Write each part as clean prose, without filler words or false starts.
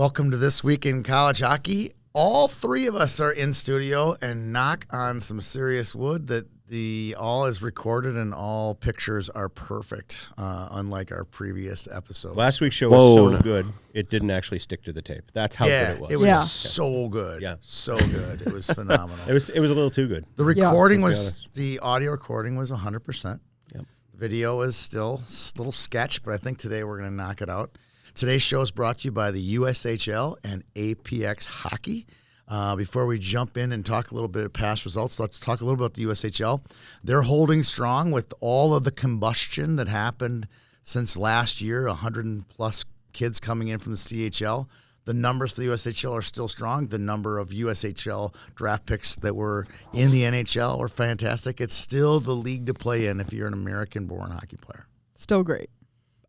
Welcome to This Week in College Hockey. All three of us are in studio and knock on some serious wood that all is recorded and all pictures are perfect, unlike our previous episodes. Last week's show was so good, it didn't actually stick to the tape. That's how good it was. It was so good. Yeah. So good. It was phenomenal. It was a little too good. The recording the audio recording was 100%. Yep. The video was still a little sketch, but I think today we're going to knock it out. Today's show is brought to you by the USHL and APX Hockey. Before we jump in and talk a little bit of past results, let's talk a little about the USHL. They're holding strong with all of the combustion that happened since last year, 100-plus kids coming in from the CHL. The numbers for the USHL are still strong. The number of USHL draft picks that were in the NHL were fantastic. It's still the league to play in if you're an American-born hockey player. Still great.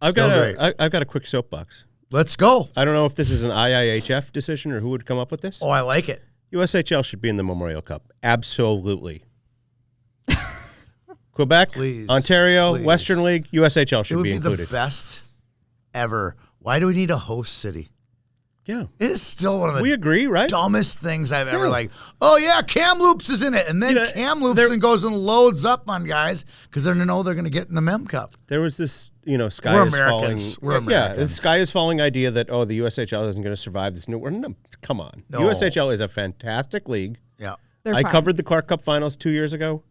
I've got a quick soapbox. Let's go. I don't know if this is an IIHF decision or who would come up with this. Oh, I like it. USHL should be in the Memorial Cup. Absolutely. Quebec, Please, Ontario, please. Western League, USHL should be included. It would be the best ever. Why do we need a host city? Yeah. It is still one of the We agree, right? dumbest things I've ever oh, yeah, Kamloops is in it. And then Kamloops goes and loads up on guys because they know they're going to get in the Mem Cup. There was this, sky We're is Americans. falling. We're Americans. Yeah, the sky is falling idea that, the USHL isn't going to survive this new. No, come on. No. USHL is a fantastic league. Yeah. They're fine. covered the Clark Cup finals 2 years ago.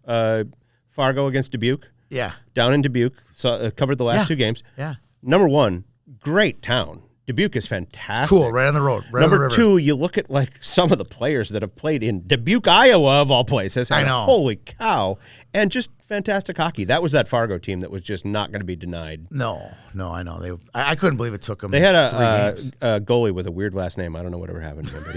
Fargo against Dubuque. Yeah. Down in Dubuque. So, covered the last two games. Yeah. Number one, great town. Dubuque is fantastic. Cool, right on the road. Right Number on the river. two, you look at some of the players that have played in Dubuque, Iowa, of all places. I know. Holy cow. And just fantastic hockey. That was that Fargo team that was just not going to be denied. No, I know. I couldn't believe it took them. They had a a goalie with a weird last name. I don't know whatever happened to him, but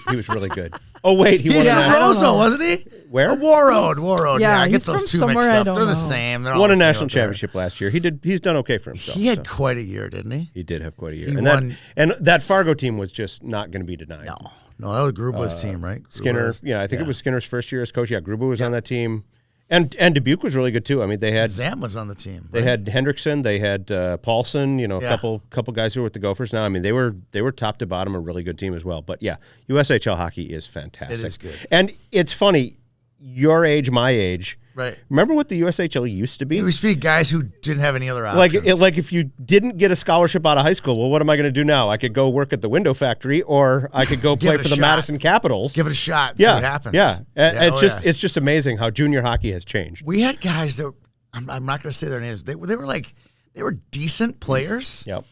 he was really good. Oh, wait. He won He's a from national. Roseau, wasn't he? Where? Warroad. Yeah, I get he's those from two somewhere mixed I up. don't They're the know. same. They're all Won the a same national out there. championship last year. He's done okay for himself. He had quite a year, didn't he? He did have quite a year. He And won. that Fargo team was just not going to be denied. No, that was Gruba's team, right? Skinner, I think it was Skinner's first year as coach. Yeah, Gruba was on that team. And Dubuque was really good too. I mean, they had Zam was on the team. They had Hendrickson, they had Paulson, a couple guys who were with the Gophers now. I mean, they were top to bottom a really good team as well. But yeah, USHL hockey is fantastic. It is good. And it's funny, your age, my age. Right. Remember what the USHL used to be? It used to be guys who didn't have any other options. Like if you didn't get a scholarship out of high school, well, what am I going to do now? I could go work at the window factory, or I could go play for the Madison Capitals. Give it a shot. See what happens. Yeah. It's just amazing how junior hockey has changed. We had guys that I'm not going to say their names. They were decent players. Yep.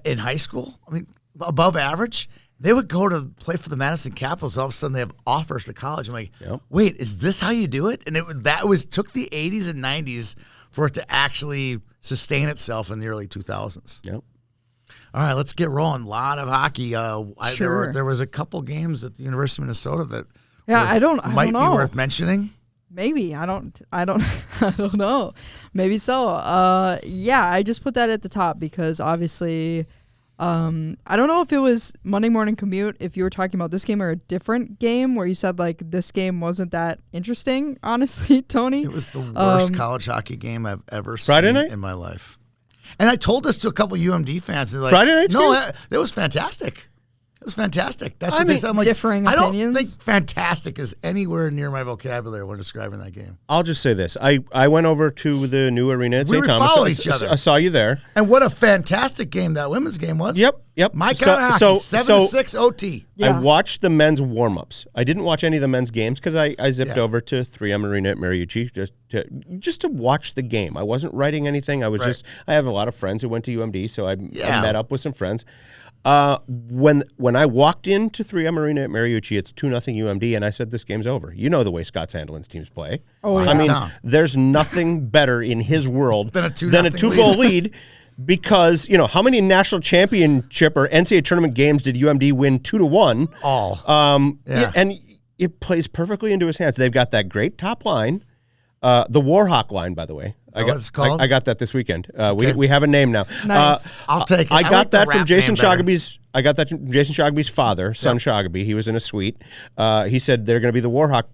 In high school. I mean, above average. They would go to play for the Madison Capitals. All of a sudden, they have offers to college. I'm like, wait, is this how you do it? And took the 80s and 90s for it to actually sustain itself in the early 2000s. Yep. All right, let's get rolling. A lot of hockey. Sure. There was a couple games at the University of Minnesota that I don't might know. be worth mentioning. Maybe. I don't know. Maybe so. I just put that at the top because obviously I don't know if it was Monday Morning Commute, if you were talking about this game or a different game where you said this game wasn't that interesting, honestly, Tony. It was the worst college hockey game I've ever Friday seen night? in my life. And I told this to a couple UMD fans. They're like, Friday night's no, game? that was fantastic. It was fantastic. That's I what they mean, said. I'm like, differing I don't opinions. think fantastic is anywhere near my vocabulary when describing that game. I'll just say this. I went over to the new arena at We St. Thomas. followed each other. I saw you there. And what a fantastic game that women's game was. Yep. My kind of hockey, 7-6 OT. Yeah. I watched the men's warm-ups. I didn't watch any of the men's games because I zipped over to 3M Arena at Mariucci just to watch the game. I wasn't writing anything. I have a lot of friends who went to UMD, so I met up with some friends. When I walked into 3M Arena at Mariucci, it's 2-0 UMD, and I said, this game's over. You know the way Scott Sandelin's teams play. Oh, yeah. I mean, there's nothing better in his world than a 2-goal lead. Because, how many national championship or NCAA tournament games did UMD win 2-1? All. And it plays perfectly into his hands. They've got that great top line. The Warhawk line, by the way. What it's called? I got that this weekend. We have a name now. Nice. I'll take it. I got that from Jason Shagaby's. Shagaby's father, son Shagaby. He was in a suite. He said they're going to be the Warhawk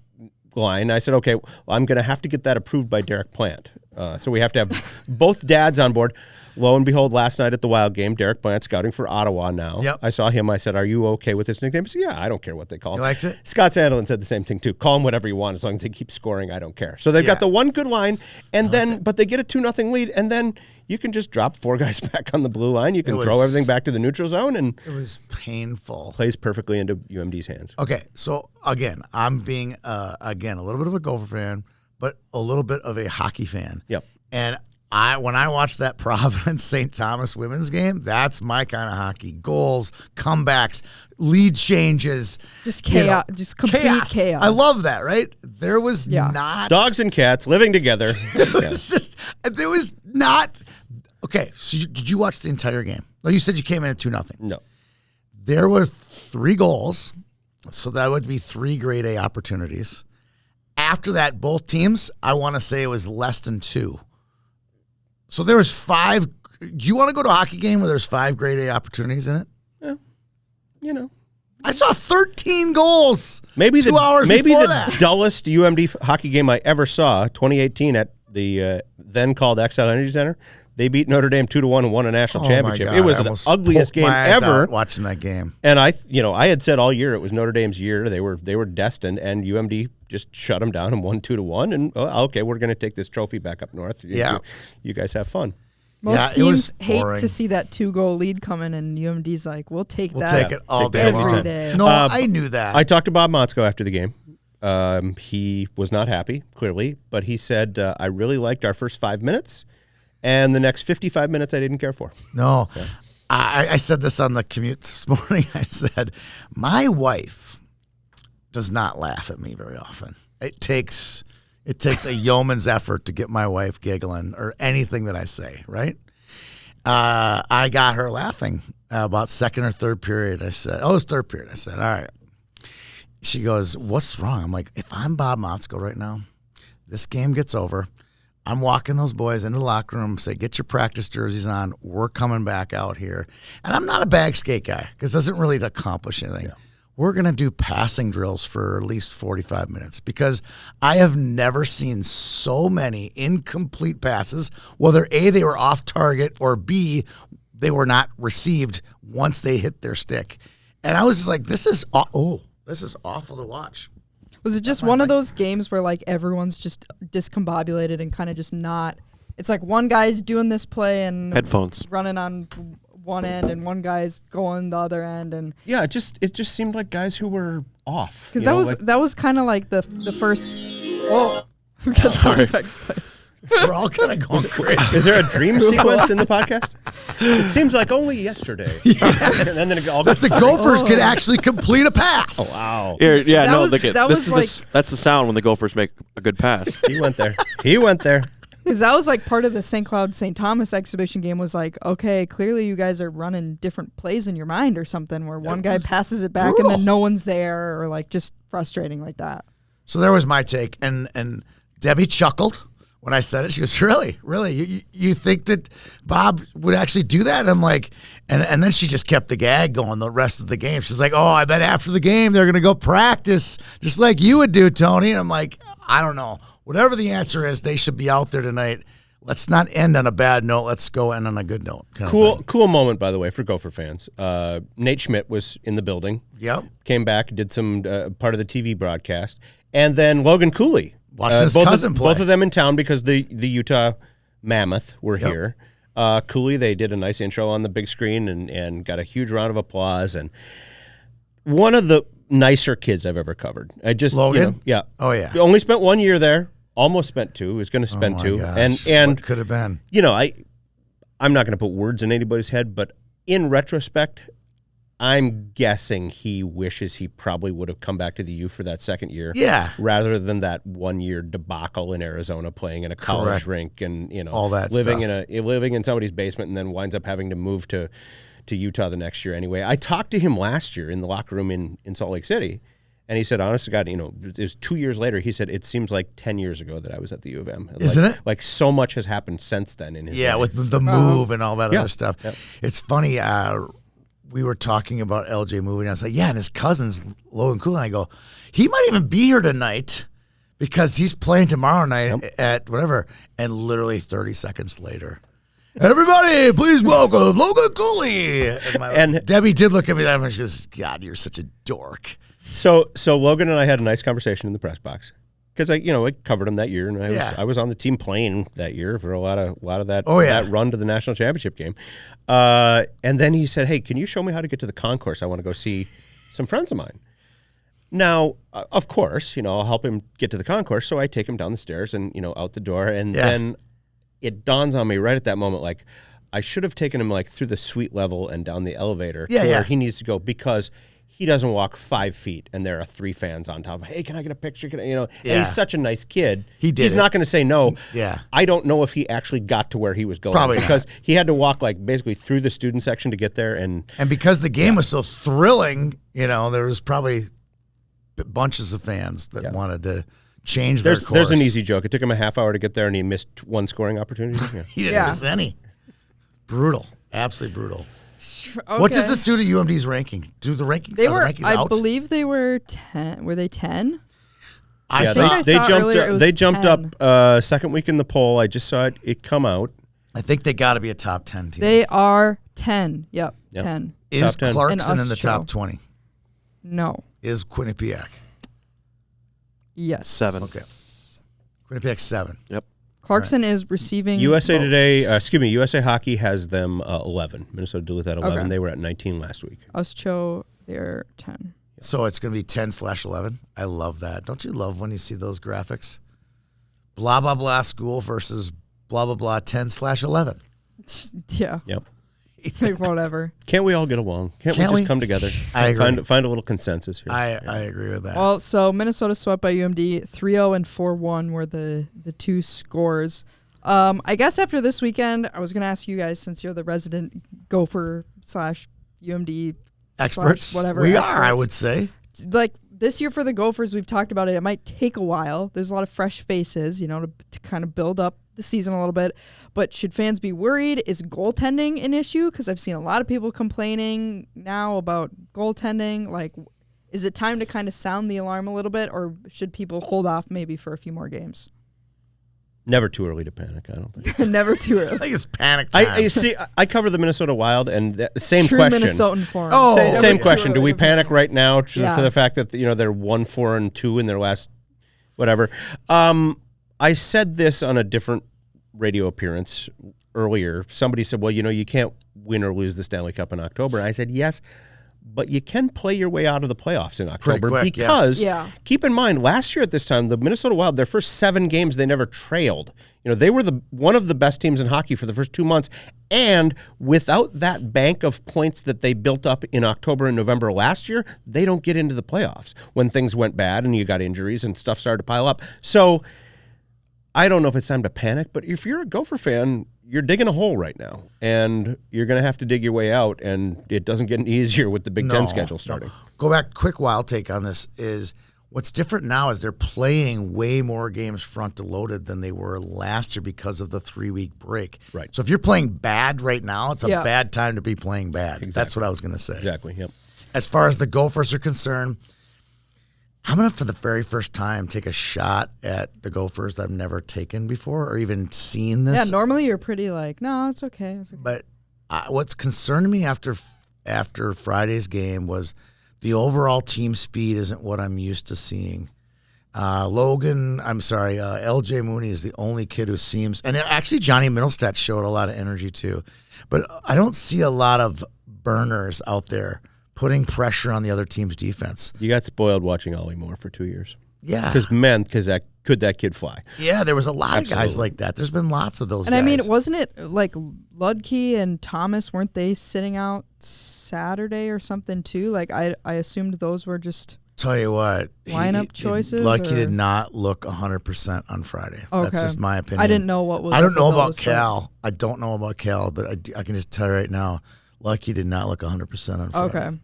line. I said, okay, well, I'm going to have to get that approved by Derek Plant. So we have to have both dads on board. lo and behold, last night at the Wild game, Derek Bland scouting for Ottawa now. Yep. I saw him. I said, "Are you okay with this nickname?" He said, "Yeah, I don't care what they call him." He likes it? Scott Sandelin said the same thing, too. Call him whatever you want as long as they keep scoring. I don't care. So they've got the one good line, and but they get a 2-0 lead, and then you can just drop 4 guys back on the blue line. You can throw everything back to the neutral zone, and it was painful. Plays perfectly into UMD's hands. Okay, so again, I'm being a little bit of a Gopher fan, but a little bit of a hockey fan. Yep. And when I watched that Providence St. Thomas women's game, that's my kind of hockey. Goals, comebacks, lead changes, just chaos, just complete chaos. I love that. Right? There was not dogs and cats living together. There was not. Okay, so did you watch the entire game? No, you said you came in at 2-0. No. There were 3 goals, so that would be 3 grade A opportunities. After that, both teams, I want to say it was less than 2. So there was 5. Do you want to go to a hockey game where there's 5 grade A opportunities in it? Yeah. You know. I saw 13 goals. Maybe 2 hours before that. Dullest UMD hockey game I ever saw, 2018 at the then called XL Energy Center. They beat Notre Dame 2-1 and won a national championship. God, it was the ugliest game ever. Watching that game, and I had said all year it was Notre Dame's year. They were destined, and UMD just shut them down and won 2-1. And okay, we're going to take this trophy back up north. You guys have fun. Most teams hate to see that 2-goal lead coming, and UMD's like, we'll take that. We'll take it all day every day. No, I knew that. I talked to Bob Motzko after the game. He was not happy, clearly, but he said, I really liked our first 5 minutes, and the next 55 minutes I didn't care for. No. Yeah. I said this on the commute this morning. I said, my wife does not laugh at me very often. It takes a yeoman's effort to get my wife giggling or anything that I say, right? I got her laughing about second or third period. I said, it was third period. I said, all right. She goes, what's wrong? I'm like, if I'm Bob Motzko right now, this game gets over. I'm walking those boys into the locker room, say, get your practice jerseys on. We're coming back out here. And I'm not a bag skate guy because it doesn't really accomplish anything. Yeah. We're going to do passing drills for at least 45 minutes because I have never seen so many incomplete passes, whether A, they were off target, or B, they were not received once they hit their stick. And I was just like, this is awful to watch. Was it just one of those games where like everyone's just discombobulated and kind of just not? It's like one guy's doing this play and headphones running on one end, and one guy's going the other end, and it just seemed like guys who were off. Because that was kind of like the first. Oh, we got sound effects. We're all kind of going crazy. Is there a dream sequence in the podcast? It seems like only yesterday. Yes. And then it all goes the Gophers could actually complete a pass. Oh, wow. That's the sound when the Gophers make a good pass. He went there. Because that was like part of the St. Cloud St. Thomas exhibition game was like, okay, clearly you guys are running different plays in your mind or something where one guy passes it back and then no one's there, or like just frustrating like that. So there was my take. And Debbie chuckled when I said it. She goes, really? You think that Bob would actually do that? And I'm like, and then she just kept the gag going the rest of the game. She's like, I bet after the game they're going to go practice just like you would do, Tony. And I'm like, I don't know. Whatever the answer is, they should be out there tonight. Let's not end on a bad note. Let's go end on a good note. Cool moment, by the way, for Gopher fans. Nate Schmidt was in the building. Yep. Came back, did some part of the TV broadcast. And then Logan Cooley. Watching his cousin play. Both of them in town because the Utah Mammoth were here. Cooley, they did a nice intro on the big screen and got a huge round of applause. And one of the nicer kids I've ever covered. Logan? Yeah. Oh, yeah. Only spent 1 year there. Almost spent 2. Was going to spend 2. Gosh. And what could have been? I'm not going to put words in anybody's head, but in retrospect, I'm guessing he wishes he probably would have come back to the U for that second year. Yeah. Rather than that 1 year debacle in Arizona playing in a college rink and all that living stuff. living in somebody's basement and then winds up having to move to Utah the next year anyway. I talked to him last year in the locker room in Salt Lake City. And he said, honest to God, it was 2 years later. He said, it seems like 10 years ago that I was at the U of M. Isn't it? Like so much has happened since then in his life. With the move and all that other stuff. Yep. It's funny. We were talking about LJ moving. I was like, and his cousin's Logan Cooley. And I go, he might even be here tonight because he's playing tomorrow night at whatever. And literally 30 seconds later, Everybody, please welcome Logan Cooley. And Debbie did look at me that much. She goes, God, you're such a dork. So Logan and I had a nice conversation in the press box because I covered him that year, and I was on the team playing that year for a lot of that that run to the national championship game. And then he said, "Hey, can you show me how to get to the concourse? I want to go see some friends of mine." Now, of course, I'll help him get to the concourse, so I take him down the stairs and out the door, and then it dawns on me right at that moment, like I should have taken him like through the suite level and down the elevator to where he needs to go, because he doesn't walk 5 feet and there are 3 fans on top of him. Hey, can I get a picture? And he's such a nice kid. He's not going to say no. Yeah. I don't know if he actually got to where he was going. Probably because not. He had to walk like basically through the student section to get there. And because the game was so thrilling, there was probably bunches of fans that wanted to change their course. There's an easy joke. It took him a half hour to get there, and he missed 1 scoring opportunity. Yeah. He didn't miss any. Brutal. Absolutely brutal. Okay. What does this do to UMD's ranking? Do the rankings? They were, rankings I out? believe they were 10. Were they 10? They jumped up second week in the poll. I just saw it come out. I think they got to be a top 10 team. They are 10. Yep. 10. Is top 10. Clarkson in the top 20? No. Is Quinnipiac? Yes. 7. Okay. Quinnipiac 7. Yep. Clarkson is receiving USA votes. Today, USA Hockey has them 11. Minnesota Duluth at 11. Okay. They were at 19 last week. USCHO, they're 10. So it's going to be 10/11. I love that. Don't you love when you see those graphics? Blah, blah, blah school versus blah, blah, blah 10/11. Yeah. Yep. Like whatever. Can't we all get along? Can't we just come together? I agree. Find a little consensus here. I agree with that. Well, so Minnesota swept by UMD. 3-0 and 4-1 were the 2 scores. I guess after this weekend, I was going to ask you guys, since you're the resident Gopher / UMD experts. Whatever. We experts. are, I would say. Like this year for the Gophers, we've talked about it. It might take a while. There's a lot of fresh faces, to kind of build up the season a little bit. But should fans be worried? Is goaltending an issue? Because I've seen a lot of people complaining now about goaltending. Like, is it time to kind of sound the alarm a little bit, or should people hold off maybe for a few more games? Never too early to panic, I don't think. Never too early. I think it's panic time. I see. I cover the Minnesota Wild, and same True question. Minnesotan form. Oh, Same question. Do we panic right now for Yeah. the fact that they're 1-4-2 in their last whatever? I said this on a different radio appearance earlier. Somebody said, "Well, you can't win or lose the Stanley Cup in October." And I said, "Yes, but you can play your way out of the playoffs in October quick, because keep in mind, last year at this time, the Minnesota Wild, their first 7 games, they never trailed. They were one of the best teams in hockey for the first 2 months, and without that bank of points that they built up in October and November last year, they don't get into the playoffs when things went bad and you got injuries and stuff started to pile up. So I don't know if it's time to panic, but if you're a Gopher fan, you're digging a hole right now, and you're going to have to dig your way out, and it doesn't get any easier with the Big Ten schedule starting. No. Go back, quick Wild take on this is what's different now is they're playing way more games front to loaded than they were last year because of the 3-week break. Right. So if you're playing bad right now, it's a bad time to be playing bad. Exactly. That's what I was going to say. Exactly, yep. As far as the Gophers are concerned, I'm going to, for the very first time, take a shot at the Gophers I've never taken before or even seen this. Yeah, normally you're pretty like, no, it's okay. It's okay. But what's concerned me after Friday's game was the overall team speed isn't what I'm used to seeing. LJ Mooney is the only kid who seems, and actually Johnny Middlestat showed a lot of energy too, but I don't see a lot of burners out there putting pressure on the other team's defense. You got spoiled watching Ollie Moore for 2 years. Yeah. Because that kid fly? Yeah, there was a lot of guys like that. There's been lots of those guys. And I mean, wasn't it like Ludke and Thomas, weren't they sitting out Saturday or something too? Like I assumed those were just tell you what, lineup choices. Lucky did not look 100% on Friday. Okay. That's just my opinion. I didn't know what was. I don't know about those, Cal. I don't know about Cal, but I can just tell you right now, Lucky did not look 100% on Friday. Okay.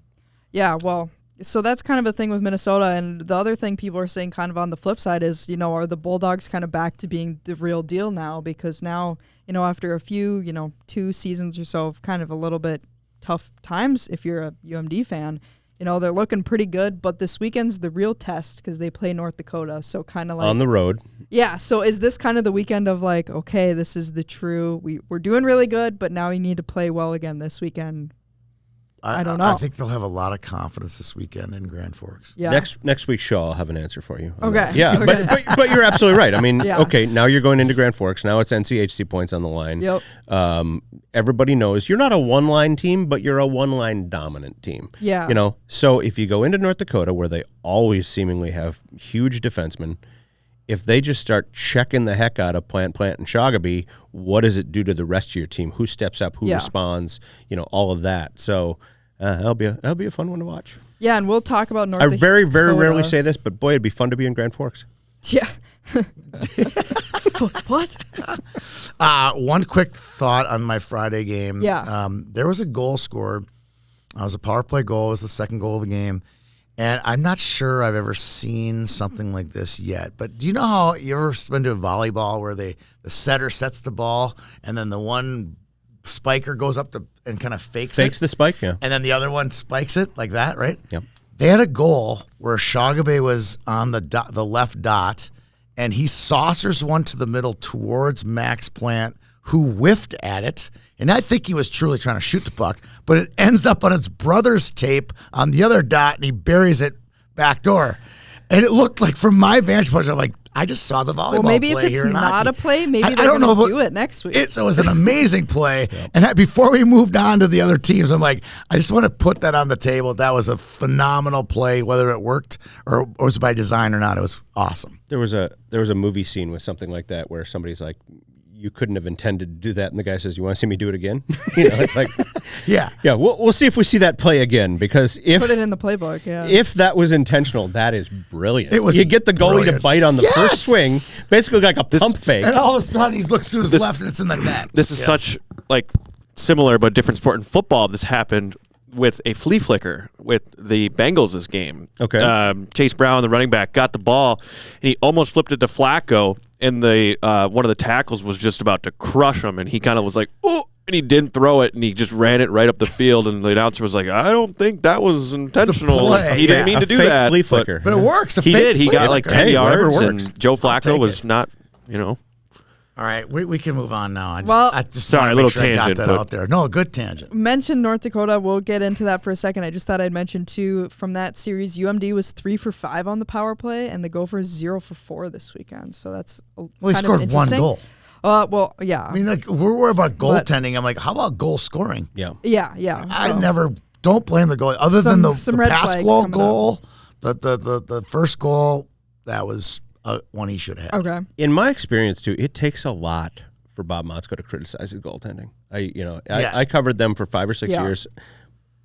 Yeah, well, so that's kind of a thing with Minnesota. And the other thing people are saying kind of on the flip side is, are the Bulldogs kind of back to being the real deal now? Because now, after a few, 2 seasons or so of kind of a little bit tough times, if you're a UMD fan, they're looking pretty good, but this weekend's the real test because they play North Dakota. So kind of like on the road. Yeah. So is this kind of the weekend of like, okay, this is the true, we're doing really good, but now we need to play well again this weekend. I don't know. I think they'll have a lot of confidence this weekend in Grand Forks. Yeah. Next week's show, I'll have an answer for you. Okay. Yeah, okay. But you're absolutely right. I mean, Yeah. okay, now you're going into Grand Forks. Now it's NCHC points on the line. Yep. Everybody knows you're not a one-line team, but you're a one-line dominant team. Yeah. So if you go into North Dakota, where they always seemingly have huge defensemen, if they just start checking the heck out of Plant, and Shogabee, what does it do to the rest of your team? Who steps up? Who responds? All of that. So that'll be a fun one to watch. Yeah, and we'll talk about North Dakota. I very, very rarely say this, but boy, it'd be fun to be in Grand Forks. Yeah. What? One quick thought on my Friday game. Yeah. There was a goal scored. It was a power play goal. It was the second goal of the game. And I'm not sure I've ever seen something like this yet. But do you know how you ever been to a volleyball where the setter sets the ball and then the one spiker goes up and kind of fakes the spike, yeah. And then the other one spikes it like that, right? Yep. They had a goal where Shogabee was on the left dot, and he saucers one to the middle towards Max Plant, who whiffed at it. And I think he was truly trying to shoot the puck, but it ends up on its brother's tape on the other dot, and he buries it back door. And it looked like, from my vantage point, I'm like, I just saw the volleyball Well, maybe play if it's here in not hockey. a play, maybe I they're don't know, going to but do it next week. It was an amazing play. Yep. And before we moved on to the other teams, I'm like, I just want to put that on the table. That was a phenomenal play, whether it worked or was by design or not. It was awesome. There was a movie scene with something like that where somebody's like, you couldn't have intended to do that, and the guy says, "You want to see me do it again?" It's like, yeah. We'll see if we see that play again, because if put it in the playbook, yeah. If that was intentional, that is brilliant. It was. You get the goalie to bite on the first swing, basically like a pump fake, and all of a sudden he looks to his left and it's in the net. This is such like similar but different sport in football. This happened with a flea flicker with the Bengals this game. Okay. Chase Brown, the running back, got the ball, and he almost flipped it to Flacco, and the one of the tackles was just about to crush him, and he kind of was like, oh, and he didn't throw it, and he just ran it right up the field, and the announcer was like, I don't think that was intentional. He didn't mean to do that. Flea flicker. But it works. He did. He got like 10 yards, works. and Joe Flacco was not, All right, we can move on now. Sorry, a little tangent. I got that out there. No, good tangent. Mention North Dakota. We'll get into that for a second. I just thought I'd mention too, from that series, UMD was 3 for 5 on the power play, and the Gophers 0 for 4 this weekend. So that's he scored one goal. Well, yeah. I mean, like, we're worried about goaltending. I'm like, how about goal scoring? Yeah. So. Don't blame the goalie. Other than the Pasquale goal, up. the first goal, that was one he should have had. Okay. In my experience, too, it takes a lot for Bob Motzko to criticize his goaltending. I covered them for 5 or 6 years.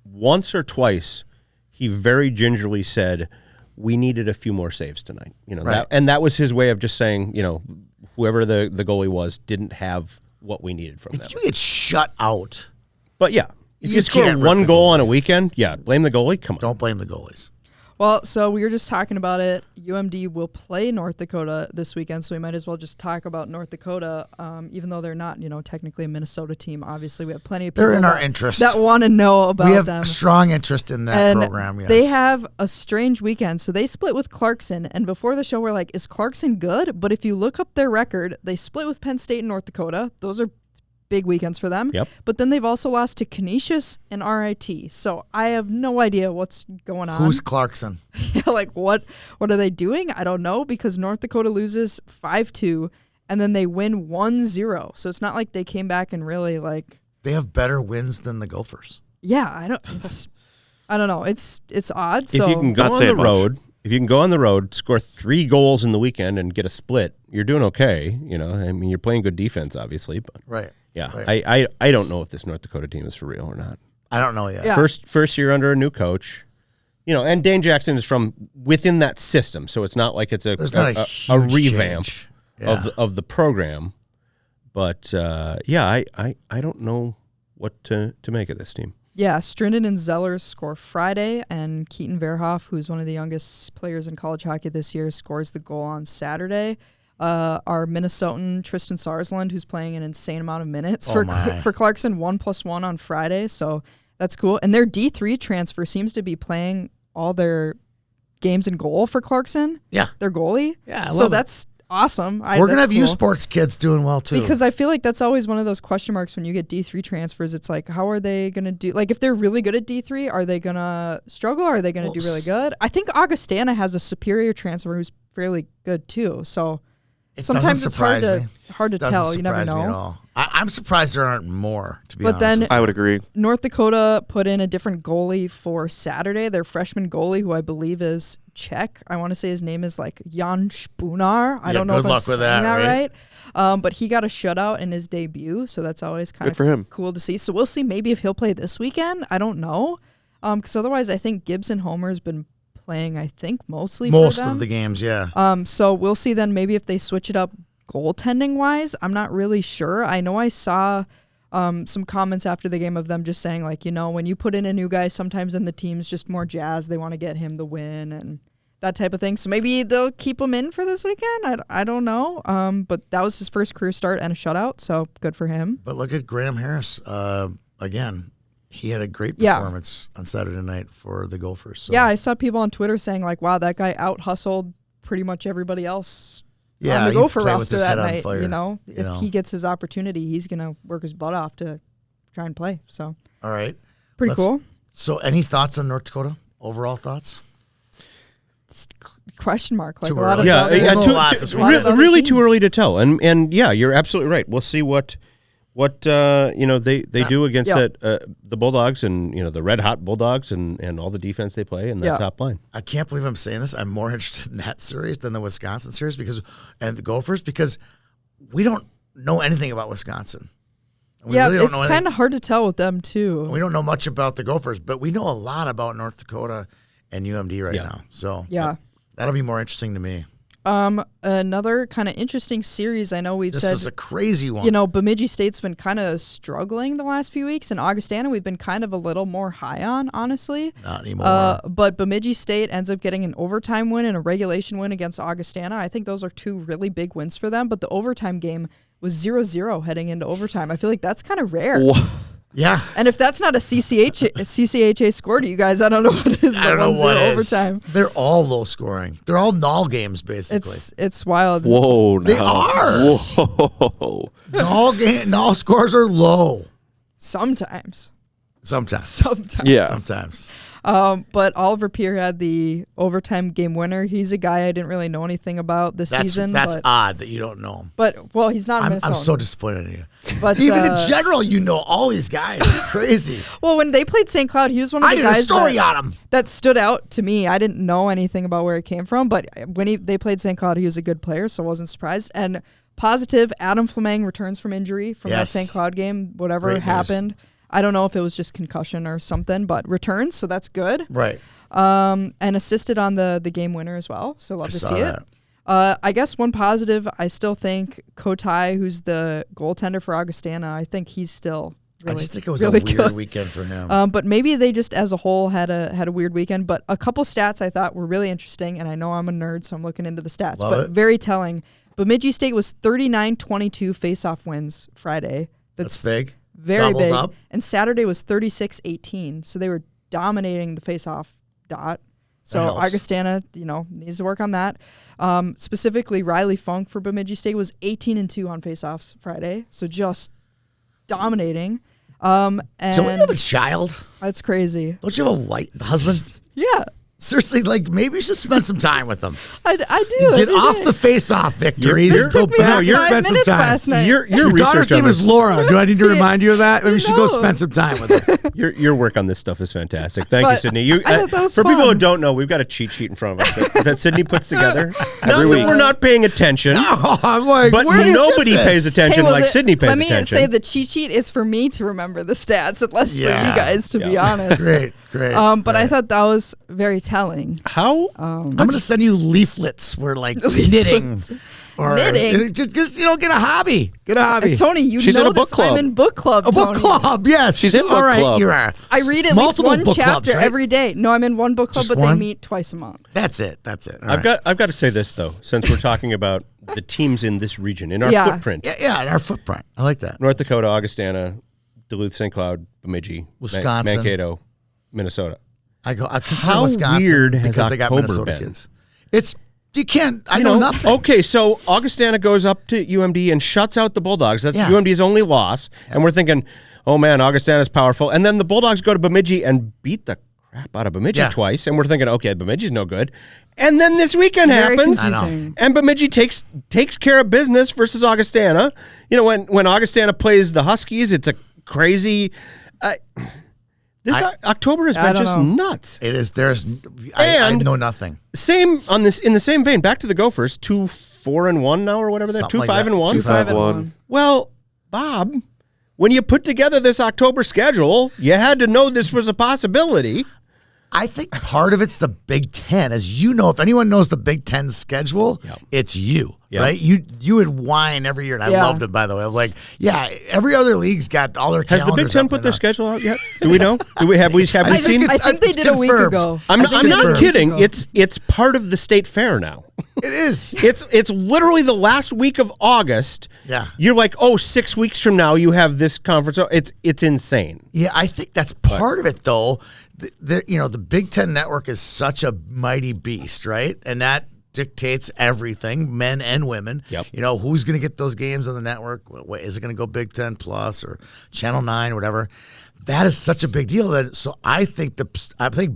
Once or twice, he very gingerly said, we needed a few more saves tonight. Right. That was his way of just saying, whoever the goalie was didn't have what we needed from them. If you get shut out. But yeah, if you score one goal on a weekend, blame the goalie. Come on. Don't blame the goalies. Well, so we were just talking about it. UMD will play North Dakota this weekend, so we might as well just talk about North Dakota, even though they're not, technically a Minnesota team. Obviously, we have plenty of people they're in our interest that want to know about them. We have strong interest in that program, yes. They have a strange weekend. So they split with Clarkson, and before the show, we're like, is Clarkson good? But if you look up their record, they split with Penn State and North Dakota. Those are big weekends for them. Yep. But then they've also lost to Canisius and RIT. So I have no idea what's going on. Who's Clarkson? What are they doing? I don't know, because North Dakota loses 5-2 and then they win 1-0. So it's not like they came back and really they have better wins than the Gophers. Yeah, I don't know. It's odd. So if you can go on the road, score 3 goals in the weekend and get a split, you're doing okay. I mean, you're playing good defense, obviously, but right. Yeah, right. I don't know if this North Dakota team is for real or not. I don't know yet. Yeah. First year under a new coach, and Dane Jackson is from within that system, so it's not like it's a revamp of the program. But I don't know what to make of this team. Yeah, Strinden and Zellers score Friday, and Keaton Verhoff, who's one of the youngest players in college hockey this year, scores the goal on Saturday. Our Minnesotan Tristan Sarsland, who's playing an insane amount of minutes for Clarkson, 1+1 on Friday. So That's cool. And their D3 transfer seems to be playing all their games in goal for Clarkson. Yeah. Their goalie. Yeah, I so love it. that's awesome. We're going to have cool. U Sports kids doing well, too. Because I feel like that's always one of those question marks when you get D3 transfers. It's like, how are they going to do? Like, if they're really good at D3, are they going to struggle? Or are they going to do really good? I think Augustana has a superior transfer who's fairly good, too. So sometimes it's hard to tell. You never know. Me at all. I'm surprised there aren't more, to be honest. But then I would agree. North Dakota put in a different goalie for Saturday. Their freshman goalie, who I believe is Czech. I want to say his name is like Jan Spunar. I don't know if I'm saying that right. But he got a shutout in his debut, so that's always kind of cool to see. So we'll see maybe if he'll play this weekend. I don't know. Because otherwise I think Gibson Homer has been playing, I think, mostly for them. Most of the games, yeah. So we'll see then maybe if they switch it up goaltending-wise. I'm not really sure. I know I saw some comments after the game of them just saying, like, when you put in a new guy, sometimes in the team's just more jazzed. They want to get him the win and that type of thing. So maybe they'll keep him in for this weekend. I don't know. But that was his first career start and a shutout, so good for him. But look at Graham Harris. Again, he had a great performance on Saturday night for the Gophers. So. Yeah, I saw people on Twitter saying, like, wow, that guy out-hustled pretty much everybody else on the Gopher roster that night. If he gets his opportunity, he's going to work his butt off to try and play. So, all right. Pretty cool. So any thoughts on North Dakota? Overall thoughts? Question mark. Like too a lot of really too early to tell. And yeah, you're absolutely right. We'll see what they do against the Bulldogs and the red hot Bulldogs and all the defense they play and that top line. I can't believe I'm saying this. I'm more interested in that series than the Wisconsin series and the Gophers because we don't know anything about Wisconsin. It's kind of hard to tell with them too. We don't know much about the Gophers, but we know a lot about North Dakota and UMD right now. So that'll be more interesting to me. Another kind of interesting series. I know we've said this is a crazy one. Bemidji State's been kind of struggling the last few weeks, and Augustana we've been kind of a little more high on, honestly. Not anymore. But Bemidji State ends up getting an overtime win and a regulation win against Augustana. I think those are two really big wins for them. But the overtime game was 0-0 heading into overtime. I feel like that's kind of rare. Yeah. And if that's not a CCHA score to you guys, I don't know what is. I don't know what is. Overtime. They're all low scoring. They're all null games, basically. It's wild. Whoa. They are. Whoa. Null scores are low. Sometimes. Yeah. Sometimes. But Oliver Peer had the overtime game winner. He's a guy I didn't really know anything about this season. That's odd that you don't know him. But, he's not Minnesota. I'm so disappointed in you. But even in general, you know all these guys. It's crazy. Well, when they played St. Cloud, he was one of the guys I did a story on him. That stood out to me. I didn't know anything about where it came from, but when they played St. Cloud, he was a good player, so I wasn't surprised. And positive, Adam Fleming returns from injury from that St. Cloud game, whatever happened. I don't know if it was just concussion or something, but returns, so that's good. Right. And assisted on the game winner as well, so love to see it. I guess one positive, I still think Kotai, who's the goaltender for Augustana, I think he's still really, I just think it was really a weird weekend for him. But maybe they just as a whole had a weird weekend. But a couple stats I thought were really interesting, and I know I'm a nerd, so I'm looking into the stats. But very telling. Bemidji State was 39-22 face-off wins Friday. That's big. Very Doubled big. up. And Saturday was 36-18. So they were dominating the face-off dot. So Augustana, needs to work on that. Specifically, Riley Funk for Bemidji State was 18-2 on face-offs Friday. So just dominating. Don't you have a child? That's crazy. Don't you have a white husband? Yeah. Seriously, maybe you should spend some time with them. I do. Get off the face-off victories. This took me like 5 minutes last night. Your daughter's name is Laura. Do I need to remind you of that? Maybe you should go spend some time with her. Your work on this stuff is fantastic. Thank you, Sydney. For people who don't know, we've got a cheat sheet in front of us that Sydney puts together every week. We're not paying attention. No, I'm like, but nobody pays attention like Sydney pays attention. Let me say the cheat sheet is for me to remember the stats, unless for you guys, to be honest. Great. But I thought that was very telling. How? I'm going to send you leaflets where knitting. Or knitting. Just get a hobby. Tony, she's in a book club. I'm in book club. A book club, yes. She's in book club. You are. I read at least one chapter right? every day. No, I'm in one book club, they meet twice a month. That's it. All I've got to say this though, since we're talking about the teams in this region, in our footprint. Yeah, in our footprint. I like that. North Dakota, Augustana, Duluth, St. Cloud, Bemidji, Wisconsin. Mankato, Minnesota. I consider How Wisconsin weird has because they got October Minnesota been? kids. You can't. I know nothing. Okay, so Augustana goes up to UMD and shuts out the Bulldogs. That's Yeah. UMD's only loss, and we're thinking, oh man, Augustana's powerful. And then the Bulldogs go to Bemidji and beat the crap out of Bemidji twice, and we're thinking, okay, Bemidji's no good. And then this weekend Very happens, confusing. and Bemidji takes care of business versus Augustana. You know, when Augustana plays the Huskies, it's a crazy. October has been just nuts. It is. I know nothing. Same on this in the same vein. Back to the Gophers, 2-4-1 now or whatever. They're 2-5-1. 2-5-1. Well, Bob, when you put together this October schedule, you had to know this was a possibility. I think part of it's the Big Ten. As you know, if anyone knows the Big Ten schedule, it's you, right? You would whine every year, and I loved it, by the way. I'm like, every other league's got all their calendars. Has the Big Ten put their schedule out yet? Do we know? Have we seen? I think they did a week ago. I'm not kidding. It's part of the state fair now. It is. It's literally the last week of August. Yeah. You're like, 6 weeks from now you have this conference. It's insane. Yeah, I think that's part of it, though. The Big Ten Network is such a mighty beast, right? And that dictates everything, men and women. Yep. Who's going to get those games on the network? Is it going to go Big Ten Plus or Channel 9 or whatever? That is such a big deal. So I think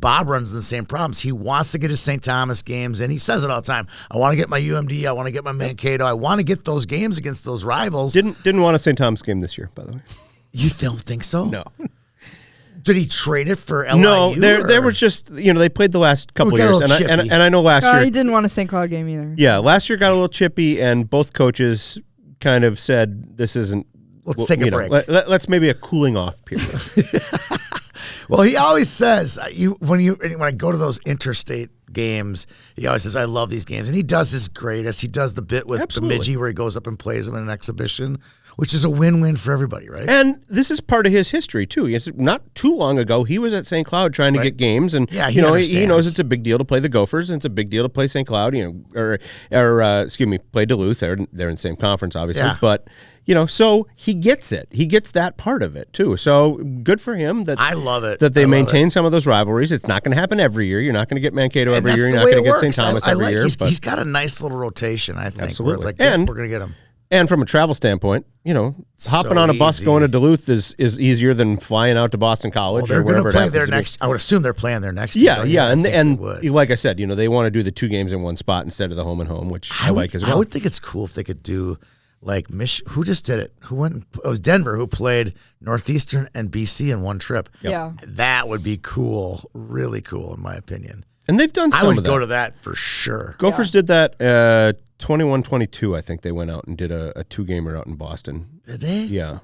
Bob runs the same problems. He wants to get his St. Thomas games, and he says it all the time. I want to get my UMD. I want to get my Mankato. I want to get those games against those rivals. Didn't want a St. Thomas game this year, by the way. You don't think so? No. Did he trade it for LIU? No, there was just they played the last couple years, and I know last year he didn't want a St. Cloud game either. Yeah, last year got a little chippy, and both coaches kind of said this isn't. Let's take a break. Let's maybe a cooling off period. Well, he always says when I go to those interstate games, he always says I love these games, and he does his greatest. He does the bit with Bemidji where he goes up and plays them in an exhibition, which is a win-win for everybody, right? And this is part of his history too. It's not too long ago he was at St. Cloud trying to get games, and he knows it's a big deal to play the Gophers, and it's a big deal to play St. Cloud. Play Duluth. They're in the same conference, obviously, but. So he gets it. He gets that part of it too. So good for him. I love it. That they maintain some of those rivalries. It's not going to happen every year. You're not going to get Mankato every year. You're not going to get St. Thomas every year. He's got a nice little rotation, I think. Absolutely. Where it's like, we're going to get him. And from a travel standpoint, hopping on a bus going to Duluth is easier than flying out to Boston College. Well, they're going to play there next. I would assume they're playing there next year. Yeah, and like I said, they want to do the two games in one spot instead of the home and home, which I like as well. I would think it's cool if they could do. Like who just did it? It was Denver who played Northeastern and BC in one trip. Yep. Yeah, that would be cool, really cool in my opinion. And they've done some of that. I would go to that for sure. Gophers did that 21-22. I think they went out and did a 2-gamer out in Boston. Did they? Yeah.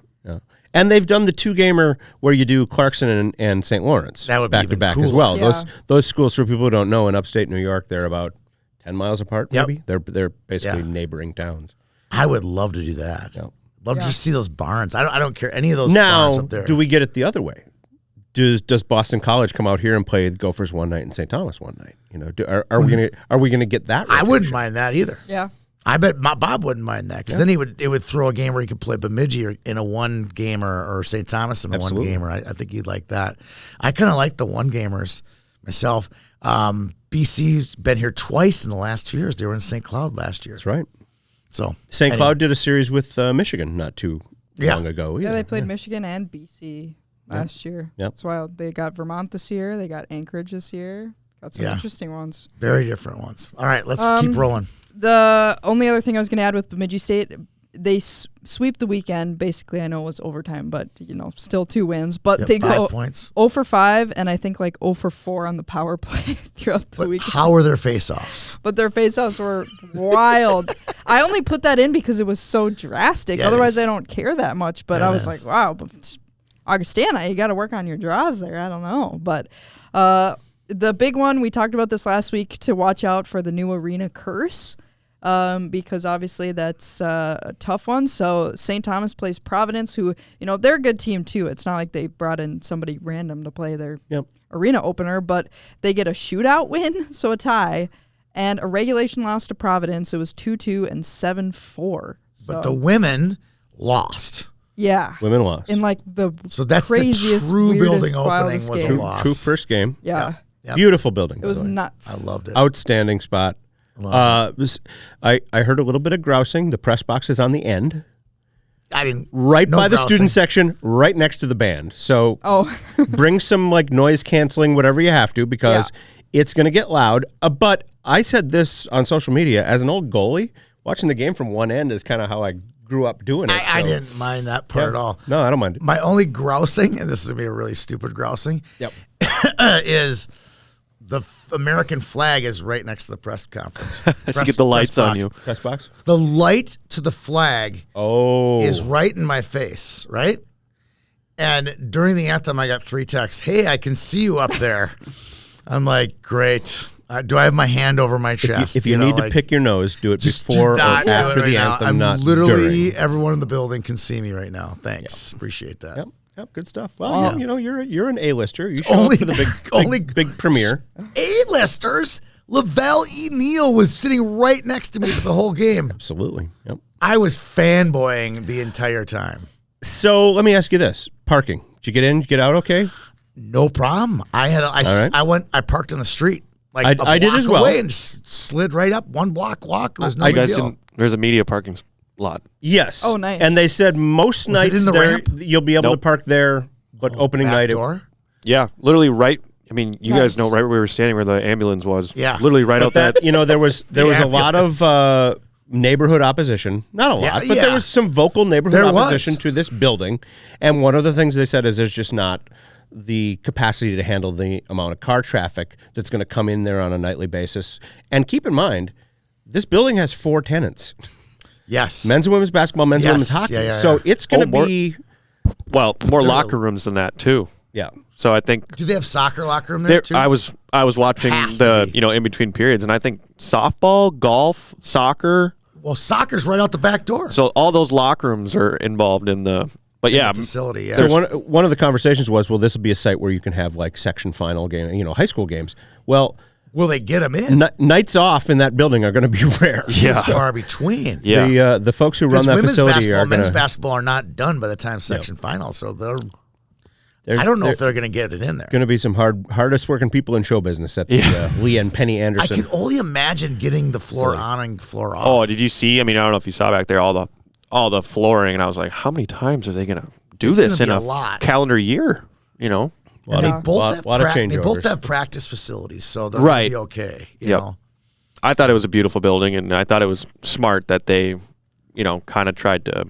And they've done the 2-gamer where you do Clarkson and St. Lawrence. That would back be to back cool. as well. Yeah. Those schools, for people who don't know, in upstate New York, they're about 10 miles apart. Maybe they're basically neighboring towns. I would love to do that. Yeah. Love to just see those barns. I don't care any of those barns up there. Now, do we get it the other way? Does Boston College come out here and play the Gophers one night and St. Thomas one night? Are we gonna get that? I wouldn't mind that either. Yeah. I bet Bob wouldn't mind that because then it would throw a game where he could play Bemidji in a 1-gamer or St. Thomas in a 1-gamer. I think he'd like that. I kind of like the 1-gamers myself. BC's been here twice in the last 2 years. They were in St. Cloud last year. That's right. So St. Cloud did a series with Michigan not too long ago. Yeah, they played Michigan and BC last year. Yep. That's wild. They got Vermont this year. They got Anchorage this year. Got some interesting ones. Very different ones. All right, let's keep rolling. The only other thing I was going to add with Bemidji State, they sweep the weekend. Basically, I know it was overtime, but still 2 wins. But they 5 go points. 0 for 5, and I think 0 for 4 on the power play throughout the weekend. How were their face-offs? But their face-offs were wild. I only put that in because it was so drastic. Yeah, Otherwise, I don't care that much. But I was like, wow, but Augustana, you got to work on your draws there. I don't know. But the big one, we talked about this last week, to watch out for the new arena curse. Because obviously that's a tough one. So St. Thomas plays Providence, who, they're a good team too. It's not like they brought in somebody random to play their arena opener, but they get a shootout win, so a tie, and a regulation loss to Providence. It was 2-2 and 7-4. But the women lost. Yeah. Women lost. In like the So that's craziest, the true weirdest, building opening wildest was a game. loss. True first game. Yeah. Yep. Beautiful building. It was nuts. I loved it. Outstanding spot. I heard a little bit of grousing. The press box is on the end, I didn't. right no by the grousing. student section, right next to the band. So Oh. bring some like noise canceling, whatever you have to, because it's going to get loud. But I said this on social media as an old goalie, watching the game from one end is kind of how I grew up doing it. I so- didn't mind that part at all. No, I don't mind it. My only grousing, and this is going to be a really stupid grousing, Yep. is the American flag is right next to the press conference. You get the lights on box. you. Press box. The light to the flag Oh. is right in my face, right? And during the anthem, I got 3 texts. Hey, I can see you up there. I'm like, great. Do I have my hand over my chest? If you know, need to like, pick your nose, do it just do before or not do it after right the now. anthem, I'm not literally, during. everyone in the building can see me right now. Thanks. Appreciate that. Yep, good stuff. Well, you know, you're an A-lister. You show Only- up for the only- big premiere. A-listers, Lavelle E. Neal was sitting right next to me for the whole game. Absolutely. Yep. I was fanboying the entire time. So let me ask you this: parking. Did you get in? Did you get out? Okay. No problem. I parked on the street. Like I did block as well. away and slid right up 1 block walk. It was no You big guys deal. didn't. There's a media parking lot. Yes. Oh, nice. And they said most it nights in the there, ramp? you'll be able Nope. to park there, but opening Back night. door. Yeah, literally right. I mean, you guys Nice. know right where we were standing, where the ambulance was. Yeah. literally right out But that. that there was a lot ambulance. of neighborhood opposition. Not a lot, Yeah, but yeah. there was some vocal neighborhood There was. opposition to this building. And one of the things they said is there's just not the capacity to handle the amount of car traffic that's going to come in there on a nightly basis. And keep in mind, this building has 4 tenants: Yes. men's and women's basketball, men's and Yes. women's hockey. Yeah, yeah, So yeah. it's going to more- be Well, more locker rooms than that too. yeah. So I think Do they have soccer locker room there too? I was watching Has to the be. in between periods, and I think softball, golf, soccer. Well, soccer's right out the back door. So all those locker rooms are involved in the. But yeah, Facility. Yeah. So one of the conversations was, well, this will be a site where you can have like section final game, high school games. Well, Will they get them in? nights off in that building are going to be rare. Yeah. Far between. yeah. The folks who run Because that women's facility basketball, are going men's to. basketball are not done by the time section final, so I don't know if they're going to get it in there. Going to be some hardest working people in show business at the Lee and Penny I Anderson. can only imagine getting the floor on and floor off. Oh, did you see? I mean, I don't know if you saw back there all the flooring, and I was like, how many times are they gonna do It's this gonna in be a lot. calendar year? And Lot they of- both lot- have lot of change they both orders. have practice facilities, so they're Right. gonna be okay. You Yep. know, I thought it was a beautiful building, and I thought it was smart that they, kind of tried to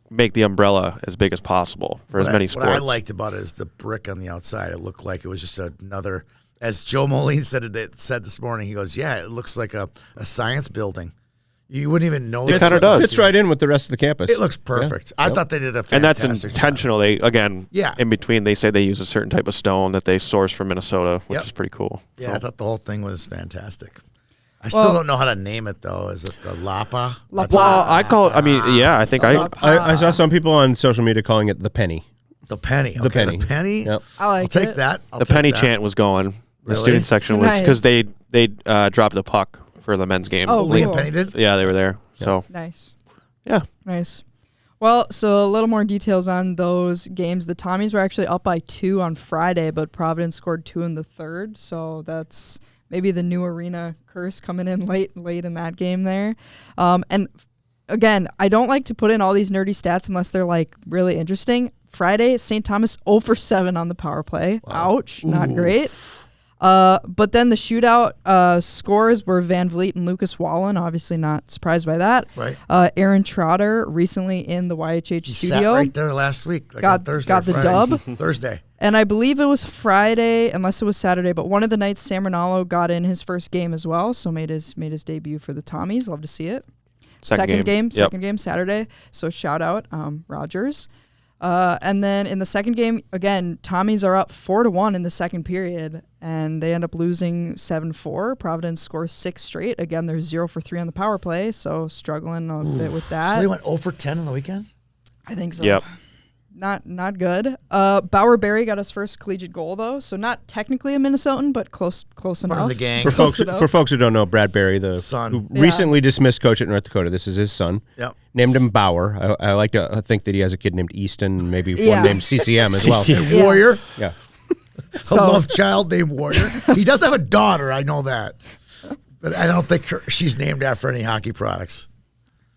make the umbrella as big as possible for as many sports. What I liked about it is the brick on the outside. It looked like it was just another. As Joe Moline said this morning, he goes, "Yeah, it looks like a science building. You wouldn't even know It kinda does. Fits right in with the rest of the campus. It looks perfect. I Yep. thought they did a and that's fantastic job. intentional. They Yeah. in between they say they use a certain type of stone that they source from Minnesota, which Yep. is pretty cool. Yeah, So- I thought the whole thing was fantastic. I still Well- don't know how to name it though. Is it the Lapa? Lapa. That's Well, I call it. I mean, yeah, I think I saw some people on social media calling it the penny. the penny. The Okay, penny. The penny. Yep. I like I'll take it. that. I'll the take penny that. chant was going. The Really? student section was because Nice. they dropped the puck for the men's game. Oh, Lee and cool. Penny did. Yeah, they were there. So Nice. yeah, Nice. Well, so a little more details on those games. The Tommies were actually up by 2 on Friday, but Providence scored 2 in the third. So that's maybe the new arena curse coming in late in that game there. And again, I don't like to put in all these nerdy stats unless they're like really interesting. Friday, St. Thomas 0 for 7 on the power play. Wow. Ouch, not great. But then the shootout scores were Van Vliet and Lucas Wallen. Obviously not surprised by that. Right. Aaron Trotter recently in the YHH He studio. sat right there last week. Like Got- on Thursday, got the Friday. dub. Thursday. And I believe it was Friday, unless it was Saturday, but one of the nights Sam Rinaldo got in his first game as well, so made his debut for the Tommies. Love to see it. Second game Saturday. So shout out Rogers. And then in the second game, again, Tommies are up 4-1 in the second period, and they end up losing 7-4. Providence scores 6 straight. Again, they're 0 for 3 on the power play, so struggling a bit with that. So they went 0 for 10 on the weekend? I think so. Yep. not good. Bauer Berry got his first collegiate goal though, so not technically a Minnesotan, but close enough. Part of the gang. For folks who don't know, Brad Berry, the son, who recently dismissed coach at North Dakota. This is his son. Yep. Named him Bauer. I like to think that he has a kid named Easton, maybe one named CCM as well. Yeah. Warrior. Yeah. A love child named Warrior. He does have a daughter, I know that. But I don't think she's named after any hockey products.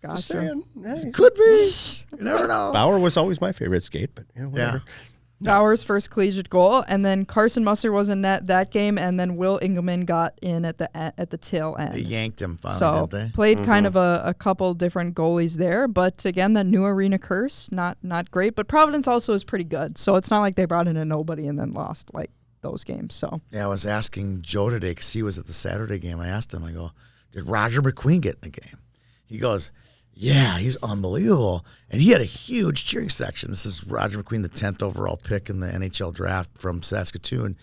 Gotcha. Hey. Could be. You never know. Bauer was always my favorite skate, but whatever. Yeah. Bauer's first collegiate goal, and then Carson Musser was in net that game, and then Will Ingeman got in at the tail end. They yanked him finally, So didn't they? played kind of a couple different goalies there, but again, that new arena curse, not great. But Providence also is pretty good, so it's not like they brought in a nobody and then lost like those games. So Yeah, I was asking Joe today because he was at the Saturday game. I asked him, I go, did Roger McQueen get in the game? He goes, yeah, he's unbelievable. And he had a huge cheering section. This is Roger McQueen, the 10th overall pick in the NHL draft from Saskatoon.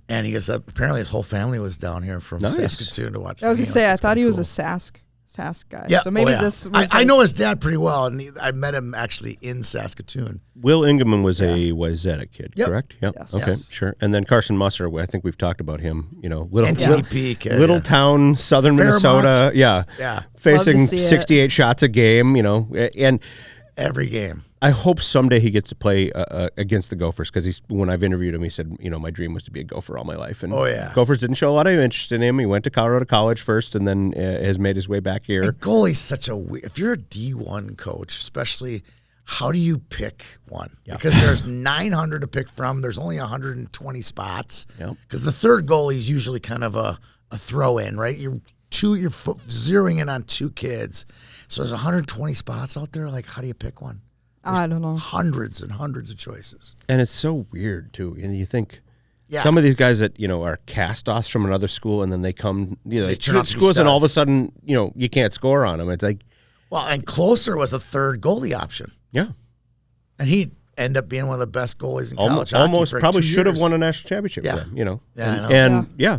And he goes, apparently his whole family was down here from Saskatoon to watch the I was game. going to say, I thought he was cool. a Sask guy. Yeah, So maybe this was I know his dad pretty well, and I met him actually in Saskatoon. Will Ingeman was a Wayzata kid, Yep. correct? Yep. Yes. Okay, Yes. sure. And then Carson Musser, I think we've talked about him. Little NTDP kid. little town, southern Fairmont. Minnesota. Yeah. Yeah. Facing Love to see it. 68 shots a game. And Every game. I hope someday he gets to play against the Gophers because when I've interviewed him, he said, my dream was to be a Gopher all my life. And Oh, yeah. Gophers didn't show a lot of interest in him. He went to Colorado College first and then has made his way back here. A goalie's such a weird. If you're a D1 coach, especially, how do you pick one? Yeah. Because there's 900 to pick from. There's only 120 spots. Yep. Because the third goalie is usually kind of a throw in, right? You're zeroing in on two kids. So there's 120 spots out there. Like, how do you pick one? I don't know. Hundreds and hundreds of choices. And it's so weird, too. And you think Yeah. some of these guys that, are cast-offs from another school and then they come, they turn out to be schools and all of a studs. sudden, you can't score on them. It's like, Well, and Closer was a third goalie option. yeah. And he ended up being one of the best goalies in college hockey Almost for like probably 2 should have years. won a national championship Yeah. with them, Yeah, I know. And yeah.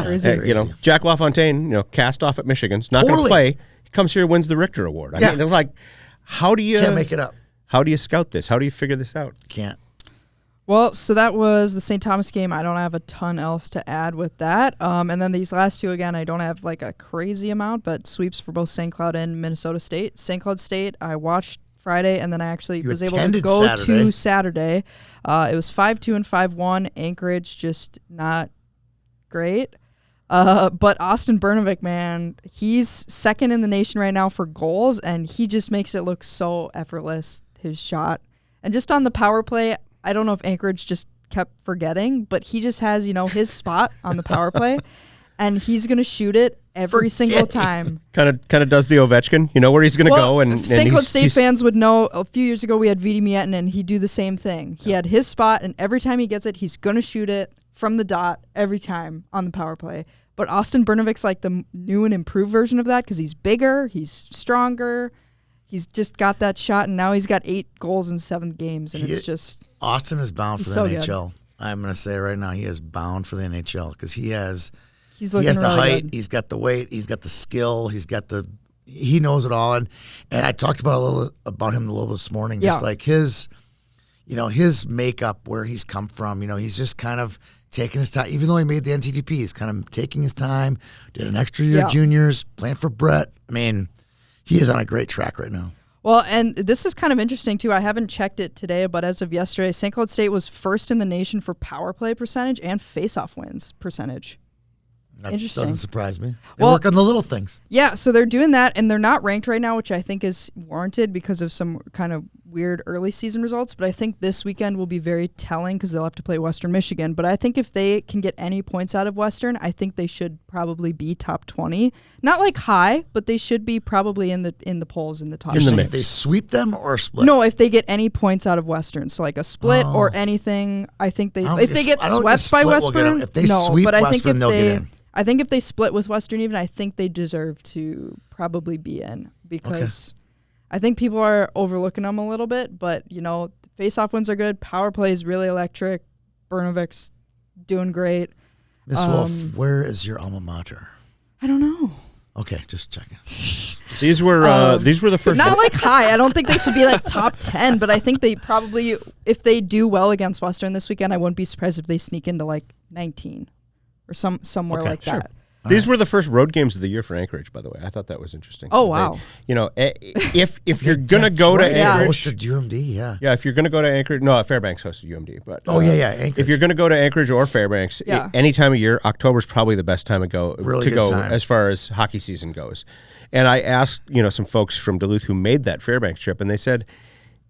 Crazy. Jack LaFontaine, cast off at Michigan, is not going to Totally. play. He comes here, wins the Richter Award. I Yeah. mean, it's like, how do you Can't make it up. How do you scout this? How do you figure this out? Can't. Well, so that was the St. Thomas game. I don't have a ton else to add with that. And then these last two, again, I don't have like a crazy amount, but sweeps for both St. Cloud and Minnesota State. St. Cloud State, I watched Friday, and then I actually was able to attended go Saturday. to Saturday. It was 5-2 and 5-1. Anchorage, just not great. But Austin Bernovic, man, he's second in the nation right now for goals, and he just makes it look so effortless, his shot. And just on the power play, I don't know if Anchorage just kept forgetting, but he just has, his spot on the power play, and he's going to shoot it every single time. Kind of does the Ovechkin, where he's going to go. And St. Cloud he's- State fans would know a few years ago we had Vidi Mietin, and he'd do the same thing. He had his spot, and every time he gets it, he's going to shoot it from the dot every time on the power play. But Austin Bernovic's like the new and improved version of that because he's bigger, he's stronger, he's just got that shot, and now he's got 8 goals in 7 games, and it's just... Austin is bound for He's the so good. NHL. I'm going to say right now he is bound for the NHL because he has He's the looking really height, good. he's got the weight, he's got the skill, he knows it all. And I talked about him a little this morning, just Yeah. like his makeup, where he's come from. He's just kind of taking his time. Even though he made the NTDP, he's kind of taking his time, did an extra year Yeah. of juniors, playing for Brett. I mean, he is on a great track right now. Well, and this is kind of interesting, too. I haven't checked it today, but as of yesterday, St. Cloud State was first in the nation for power play percentage and face-off wins percentage. That Interesting. doesn't surprise me. They Well- work on the little things. Yeah, so they're doing that, and they're not ranked right now, which I think is warranted because of some kind of weird early season results. But I think this weekend will be very telling because they'll have to play Western Michigan. But I think if they can get any points out of Western, I think they should probably be top 20. Not like high, but they should be probably in the polls in the top. You're the saying mix. if they sweep them or split? No, if they get any points out of Western, so like a split or anything, I think they. I don't If think they get I don't think swept by split will get 'em. Western, If they no. sweep But I think Western, if they'll get they, in. I think if they split with Western, even I think they deserve to probably be in because I think people are overlooking them a little bit. But face-off wins are good. Power play is really electric. Bernovic's doing great. Miss Wolf, where is your alma mater? I don't know. Okay, just checking. These were the first. Not like high. I don't think they should be like top 10, but I think they probably, if they do well against Western this weekend, I wouldn't be surprised if they sneak into like 19 or somewhere like that. These were the first road games of the year for Anchorage, by the way. I thought that was interesting. Oh, wow. If you're gonna go to Anchorage, hosted UMD, yeah. If you're gonna go to Anchorage, no, Fairbanks hosted UMD, but Anchorage. If you're gonna go to Anchorage or Fairbanks, any time of year, October's probably the best time to go as far as hockey season goes. And I asked, some folks from Duluth who made that Fairbanks trip, and they said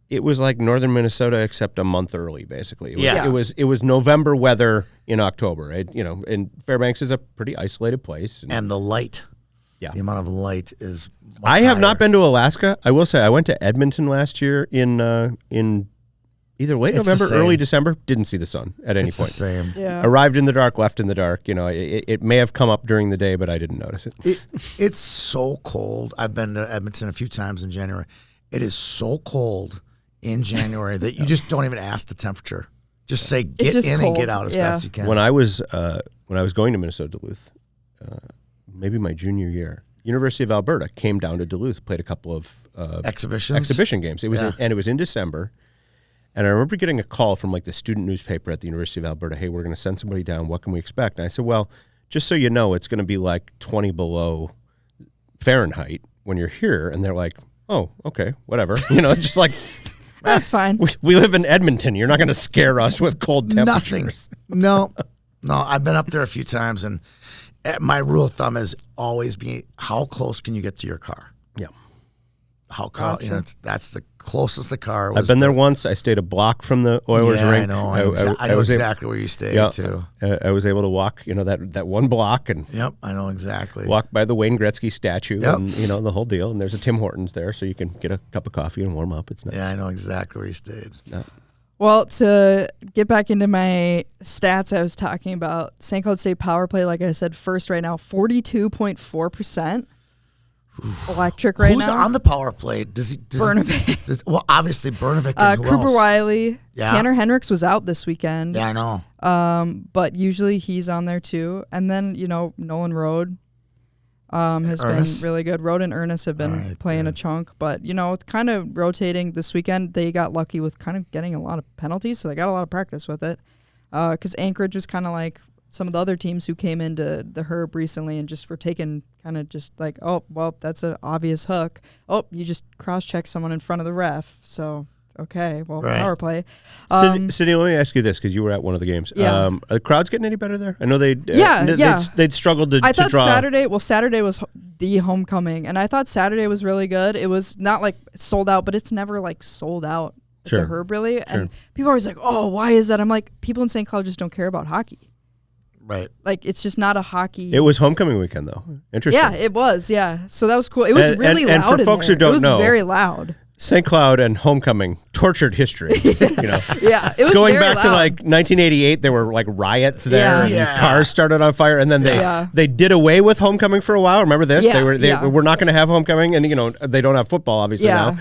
it was like northern Minnesota except a month early, basically. It was November weather in October, right? And Fairbanks is a pretty isolated place. And the light. Yeah. The amount of light is I have not been to Alaska. I will say I went to Edmonton last year in either late November, early December. Didn't see the sun at any point. It's the same. Yeah. Arrived in the dark, left in the dark. It may have come up during the day, but I didn't notice it. It's so cold. I've been to Edmonton a few times in January. It is so cold in January that you just don't even ask the temperature. Just say get in and get out as fast as you can. When I was going to Minnesota Duluth, maybe my junior year, University of Alberta came down to Duluth, played a couple of exhibition games. It was in December, and I remember getting a call from like the student newspaper at the University of Alberta. Hey, we're going to send somebody down. What can we expect? And I said, well, just so you know, it's going to be like 20 below Fahrenheit when you're here. And they're like, oh, okay, whatever. Just like. That's fine. We live in Edmonton. You're not going to scare us with cold temperatures. Nothing. No. I've been up there a few times, and my rule of thumb is always be how close can you get to your car? Yeah. How close? Gotcha. That's the closest the car was. I've been there once. I stayed a block from the Oilers rink. I know exactly where you stayed too. I was able to walk, that one block, and I know exactly. Walk by the Wayne Gretzky statue, and the whole deal. And there's a Tim Hortons there, so you can get a cup of coffee and warm up. It's nice. Yeah, I know exactly where you stayed. Yeah. Well, to get back into my stats I was talking about, St. Cloud State power play, like I said, first right now, 42.4%. Electric right Who's now. Who's on the power play? Bernavik. Well, obviously Bernavik and who Cooper else? Wiley. Yeah. Tanner Hendricks was out this weekend. Yeah, I know. But usually he's on there too. And then, Nolan Rode has Ernest? been really good. Rode and Ernest have been playing a chunk. But, it's kind of rotating this weekend. They got lucky with kind of getting a lot of penalties, so they got a lot of practice with it. Because Anchorage was kind of like some of the other teams who came into the Herb recently and just were taking kind of just like, oh, well, that's an obvious hook. Oh, you just cross-check someone in front of the ref. So, okay, well, power play. Sydney, let me ask you this, because you were at one of the games. Yeah. Are the crowds getting any better there? I know they'd struggled to I thought draw. Saturday was the homecoming, and I thought Saturday was really good. It was not like sold out, but it's never like sold out at the Herb, really. And people are always like, oh, why is that? I'm like, people in St. Cloud just don't care about hockey. Right. Like, it's just not a hockey. It was homecoming weekend, though. Interesting. Yeah, it was. Yeah. So that was cool. It was really loud. And for folks who don't know, it was very loud. St. Cloud and homecoming, tortured history. Yeah, it was going very back loud. to like 1988. There were like riots there, and cars started on fire, and then they did away with homecoming for a while. Remember this? Yeah, they were not going to have homecoming, and they don't have football obviously now.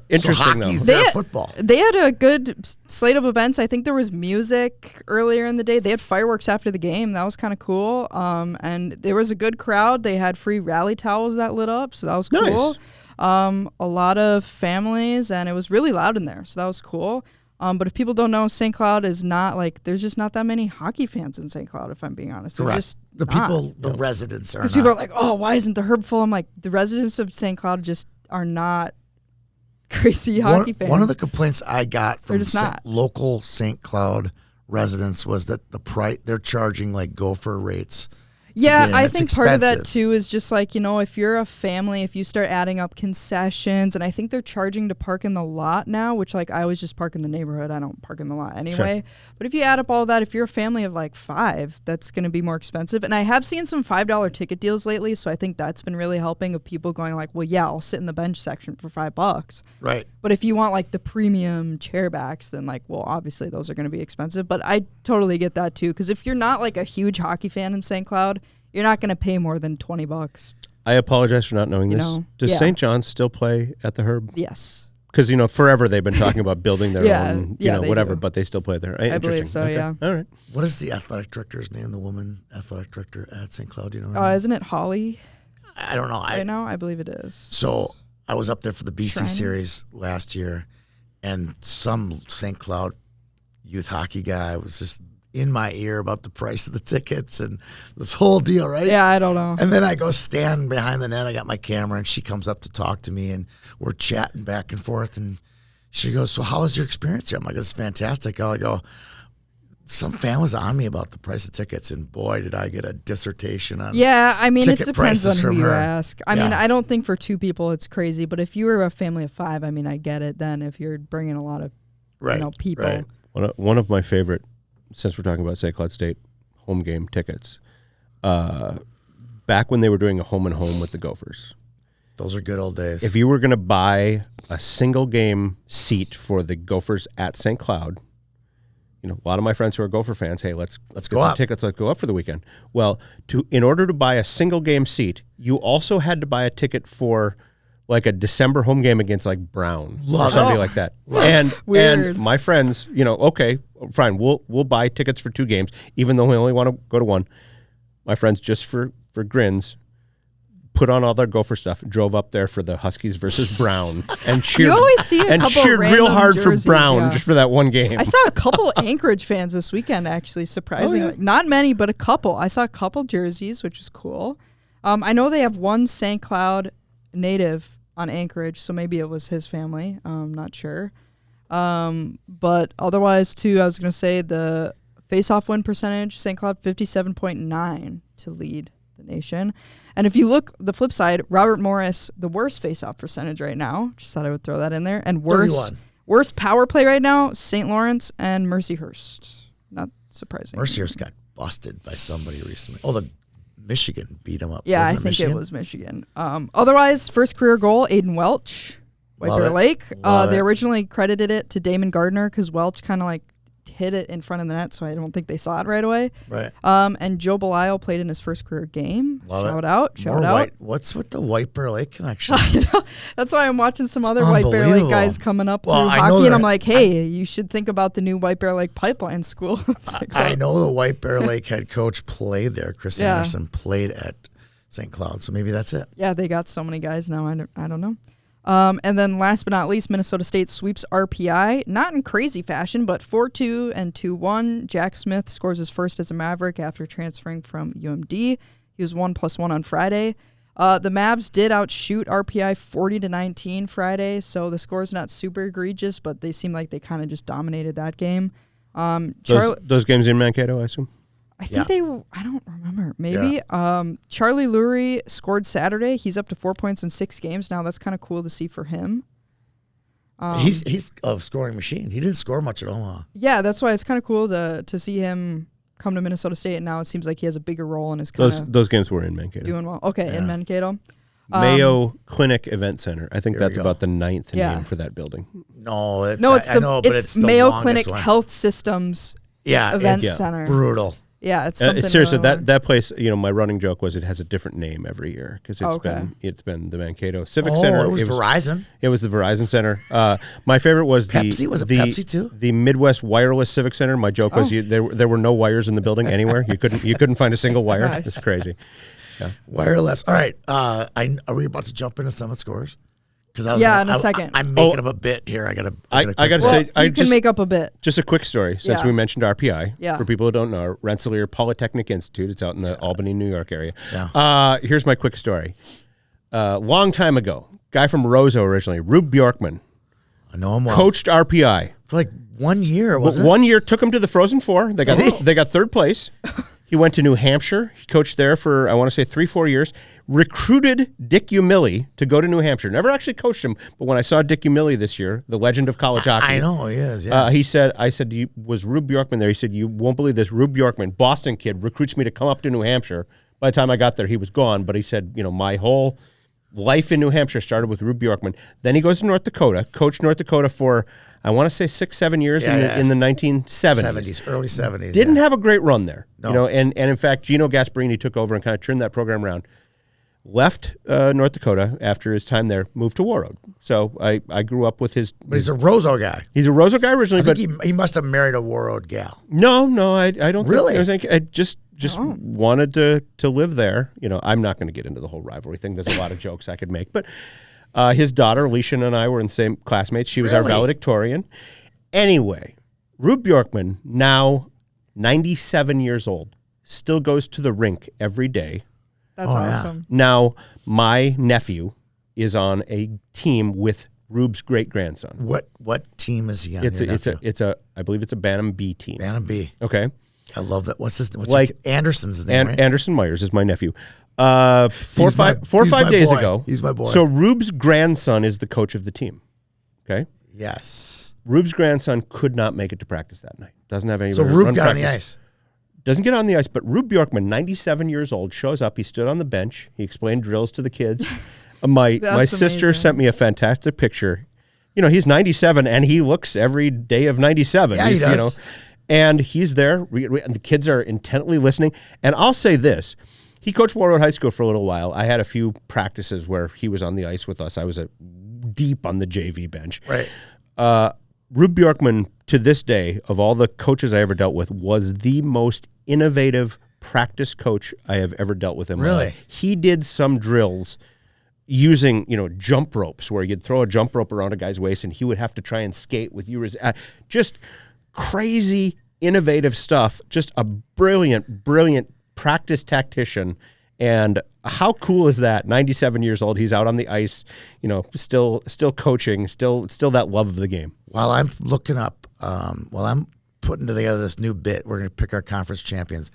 Interesting so though. Football. They had a good slate of events. I think there was music earlier in the day. They had fireworks after the game. That was kind of cool. And there was a good crowd. They had free rally towels that lit up, so that was cool. Nice. A lot of families, and it was really loud in there, so that was cool. But if people don't know, St. Cloud is not like, there's just not that many hockey fans in St. Cloud, if I'm being honest. Correct. The residents are not. Because people are like, oh, why isn't the Herb full? I'm like, the residents of St. Cloud just are not crazy hockey fans. One of the complaints I got from not. local St. Cloud residents was that they're charging like gopher rates. Yeah, I it's think part of that expensive. too is just like, if you're a family, if you start adding up concessions, and I think they're charging to park in the lot now, which like I always just park in the neighborhood. I don't park in the lot anyway. Sure. But if you add up all that, if you're a family of like 5, that's going to be more expensive. And I have seen some $5 ticket deals lately, so I think that's been really helping of people going like, well, yeah, I'll sit in the bench section for $5. Right. But if you want like the premium chairbacks, then like, well, obviously those are going to be expensive. But I totally get that too, because if you're not like a huge hockey fan in St. Cloud, you're not going to pay more than $20. I apologize for not knowing this. Does St. John's still play at the Herb? Yes. Because forever they've been talking about building their own, whatever, do. but they still play there. I believe so. Okay. Yeah. All right. What is the athletic director's name? The woman athletic director at St. Cloud? Do you know? Isn't it Holly? I don't know. Right now, I believe it is. So I was up there for the BC Shrine? series last year, and some St. Cloud youth hockey guy was just in my ear about the price of the tickets and this whole deal, right? Yeah, I don't know. And then I go stand behind the net. I got my camera, and she comes up to talk to me, and we're chatting back and forth. And she goes, "So how was your experience here?" I'm like, "It's fantastic." I go, some fan was on me about the price of tickets, and boy, did I get a dissertation on. Yeah, I mean, it ticket depends on prices who from you her. ask. I Yeah. mean, I don't think for 2 people it's crazy, but if you were a family of 5, I mean, I get it then if you're bringing a lot of Right, people. right. One of my favorite, since we're talking about St. Cloud State home game tickets, back when they were doing a home and home with the Gophers. Those are good old days. If you were going to buy a single game seat for the Gophers at St. Cloud, you know, a lot of my friends who are Gopher fans, hey, let's get go some up. tickets, let's go up for the weekend. Well, in order to buy a single game seat, you also had to buy a ticket for like a December home game against like Brown or Love something it. like that. And Weird. my friends, you know, okay, fine, we'll buy tickets for 2 games, even though we only want to go to one. My friends, just for grins, put on all their Gopher stuff, drove up there for the Huskies versus Brown, and cheered. You always see a and couple cheered real random hard jerseys, for Brown yeah. just for that one game. I saw a couple Anchorage fans this weekend, actually, surprisingly. yeah. Not many, but a couple. I saw a couple jerseys, which is cool. I know they have one St. Cloud native on Anchorage, so maybe it was his family. Not sure. But otherwise, too, I was going to say the face-off win percentage, St. Cloud 57.9 to lead the nation. And if you look the flip side, Robert Morris, the worst face-off percentage right now. Just thought I would throw that in there. And 31. worst power play right now, St. Lawrence and Mercyhurst. Not surprising. Mercier's got busted by somebody recently. Oh, the Michigan beat him up. Yeah, Wasn't I think Michigan? it was Michigan. Otherwise, first career goal, Aiden Welch, White Love Bear it. Lake. Love They it. originally credited it to Damon Gardner because Welch kind of like hit it in front of the net, so I don't think they saw it right away. Right. And Joe Belisle played in his first career game. Love it. Shout out. Shout More out. White. What's with the White Bear Lake connection? That's why I'm watching some It's other White Bear Lake unbelievable. guys coming up Well, through I know hockey, and that- I'm like, hey, you should think about the new White Bear Lake pipeline school. It's like, I know the White Bear Lake head coach played there. Chris Yeah. Anderson played at St. Cloud, so maybe that's it. Yeah, they got so many guys now. I don't know. And then last but not least, Minnesota State sweeps RPI. Not in crazy fashion, but 4-2 and 2-1. Jack Smith scores his first as a Maverick after transferring from UMD. He was 1+1 on Friday. The Mavs did outshoot RPI 40-19 Friday, so the score's not super egregious, but they seem like they kind of just dominated that game. Those games in Mankato, I assume. I think I don't remember. Maybe. Charlie Lurie scored Saturday. He's up to 4 points in 6 games now. That's kind of cool to see for him. He's a scoring machine. He didn't score much at Omaha. Yeah, that's why it's kind of cool to see him come to Minnesota State, and now it seems like he has a bigger role and is kind of Those games were in Mankato. doing well. Okay, in Mankato. Mayo Clinic Event Center. I think Here we that's go. about the 9th Yeah. name for that building. No, It's I know, but it's the Mayo longest Clinic one. Health Systems Yeah, Event it's Center. brutal. Yeah, it's something Seriously, really that place. You know, my running joke was it has a different name every year because Okay. it's been the Mankato Civic Oh, Center. it was Verizon. It was the Verizon Center. My favorite was Pepsi? Was it the Pepsi too? The Midwest Wireless Civic Center. My joke was there were no wires in the building anywhere. You couldn't find a single wire. Nice. It's crazy. Wireless. All right. Are we about to jump into Summit scores? Because Yeah, in a second. I'm making up a bit here. I gotta gotta Well, say, you can make up a bit. Just a quick story, since Yeah. we mentioned RPI. Yeah. For people who don't know, Rensselaer Polytechnic Institute. It's out in the Albany, New York area. Yeah. Here's my quick story. Long time ago, guy from Roseau originally, Rube Bjorkman, I know him well. coached RPI. For like 1 year, wasn't it? 1 year took him to the Frozen Four. They got third place. He went to New Hampshire. He coached there for, I want to say, 3-4 years. Recruited Dick Umili to go to New Hampshire. Never actually coached him, but when I saw Dick Umili this year, the legend of college hockey. I know he is. Yeah. He said, was Rube Bjorkman there? He said, you won't believe this. Rube Bjorkman, Boston kid, recruits me to come up to New Hampshire. By the time I got there, he was gone. But he said, my whole life in New Hampshire started with Rube Bjorkman. Then he goes to North Dakota, coached North Dakota for, I want to say 6-7 years in the 1970s. 70s, early 70s. Didn't have a great run there. No. And in fact, Gino Gasparini took over and kind of turned that program around. Left North Dakota after his time there, moved to Warroad. So I grew up with his. But he's a Roseau guy. He's a Roseau guy originally, I but think he must have married a Warroad gal. no, I don't Really? think. I just just wanted to live there. You know, I'm not going to get into the whole rivalry thing. There's a lot of jokes I could make, but his daughter Alicia and I were in the same classmates. She was our valedictorian. Anyway, Rube Bjorkman, now 97 years old, still goes to the rink every day. That's awesome. Now, my nephew is on a team with Rube's great grandson. What team is he on? I believe it's a Bantam B team. Bantam B. Okay. I love that. What's his? Anderson's his name, and right? Anderson Myers is my nephew. 4 or 5 days ago. He's my boy. So Rube's grandson is the coach of the team. Okay. Yes. Rube's grandson could not make it to practice that night. Doesn't have anybody. So Rube got on the ice. Doesn't get on the ice, but Rube Bjorkman, 97 years old, shows up. He stood on the bench. He explained drills to the kids. My sister sent me a fantastic picture. You know, he's 97 and he looks every day of 97. Yeah, he does. You know, and he's there, and the kids are intently listening. And I'll say this. He coached Warroad High School for a little while. I had a few practices where he was on the ice with us. I was deep on the JV bench. Right. Rube Bjorkman, to this day, of all the coaches I ever dealt with, was the most innovative practice coach I have ever dealt with in my life. He did some drills using, jump ropes where you'd throw a jump rope around a guy's waist and he would have to try and skate with you. Just crazy, innovative stuff. Just a brilliant, brilliant practice tactician. And how cool is that? 97 years old, he's out on the ice, still coaching, still that love of the game. While I'm looking up, while I'm putting together this new bit, we're going to pick our conference champions.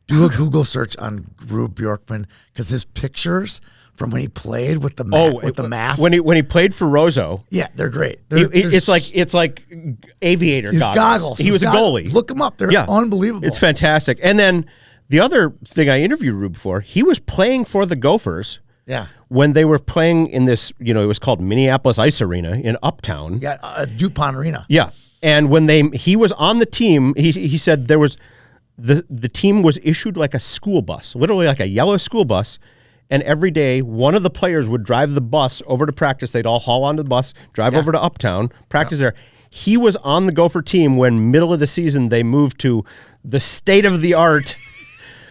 Do a Google search on Rube Bjorkman because his pictures from when he played with the mask. When he played for Roseau. Yeah, they're great. It's like aviator goggles. He was a goalie. Look him up. They're unbelievable. It's fantastic. And then the other thing I interviewed Rube for, he was playing for the Gophers. Yeah. When they were playing in this, it was called Minneapolis Ice Arena in Uptown. Yeah, DuPont Arena. Yeah. And when he was on the team, he said there was the team was issued like a school bus, literally like a yellow school bus. And every day, one of the players would drive the bus over to practice. They'd all haul onto the bus, drive over to Uptown, practice there. He was on the Gopher team when middle of the season they moved to the state-of-the-art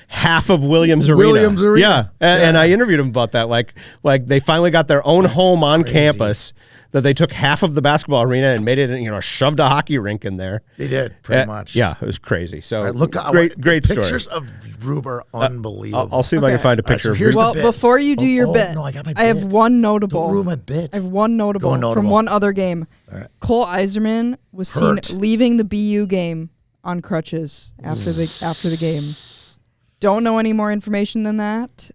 half of Williams Arena. Yeah. And I interviewed him about that. Like they finally got their own home on campus. That they took half of the basketball arena and made it, shoved a hockey rink in there. They did, pretty much. Yeah, it was crazy. So great story. Pictures of Rube are unbelievable. I'll see if I can find a picture of Rube. Well, before you do your bit, no, I got my bit. I have one notable. Don't ruin my bit. I have one notable from one other game. Right. Cole Iserman was seen leaving the BU game on crutches after the game. Don't know any more information than that.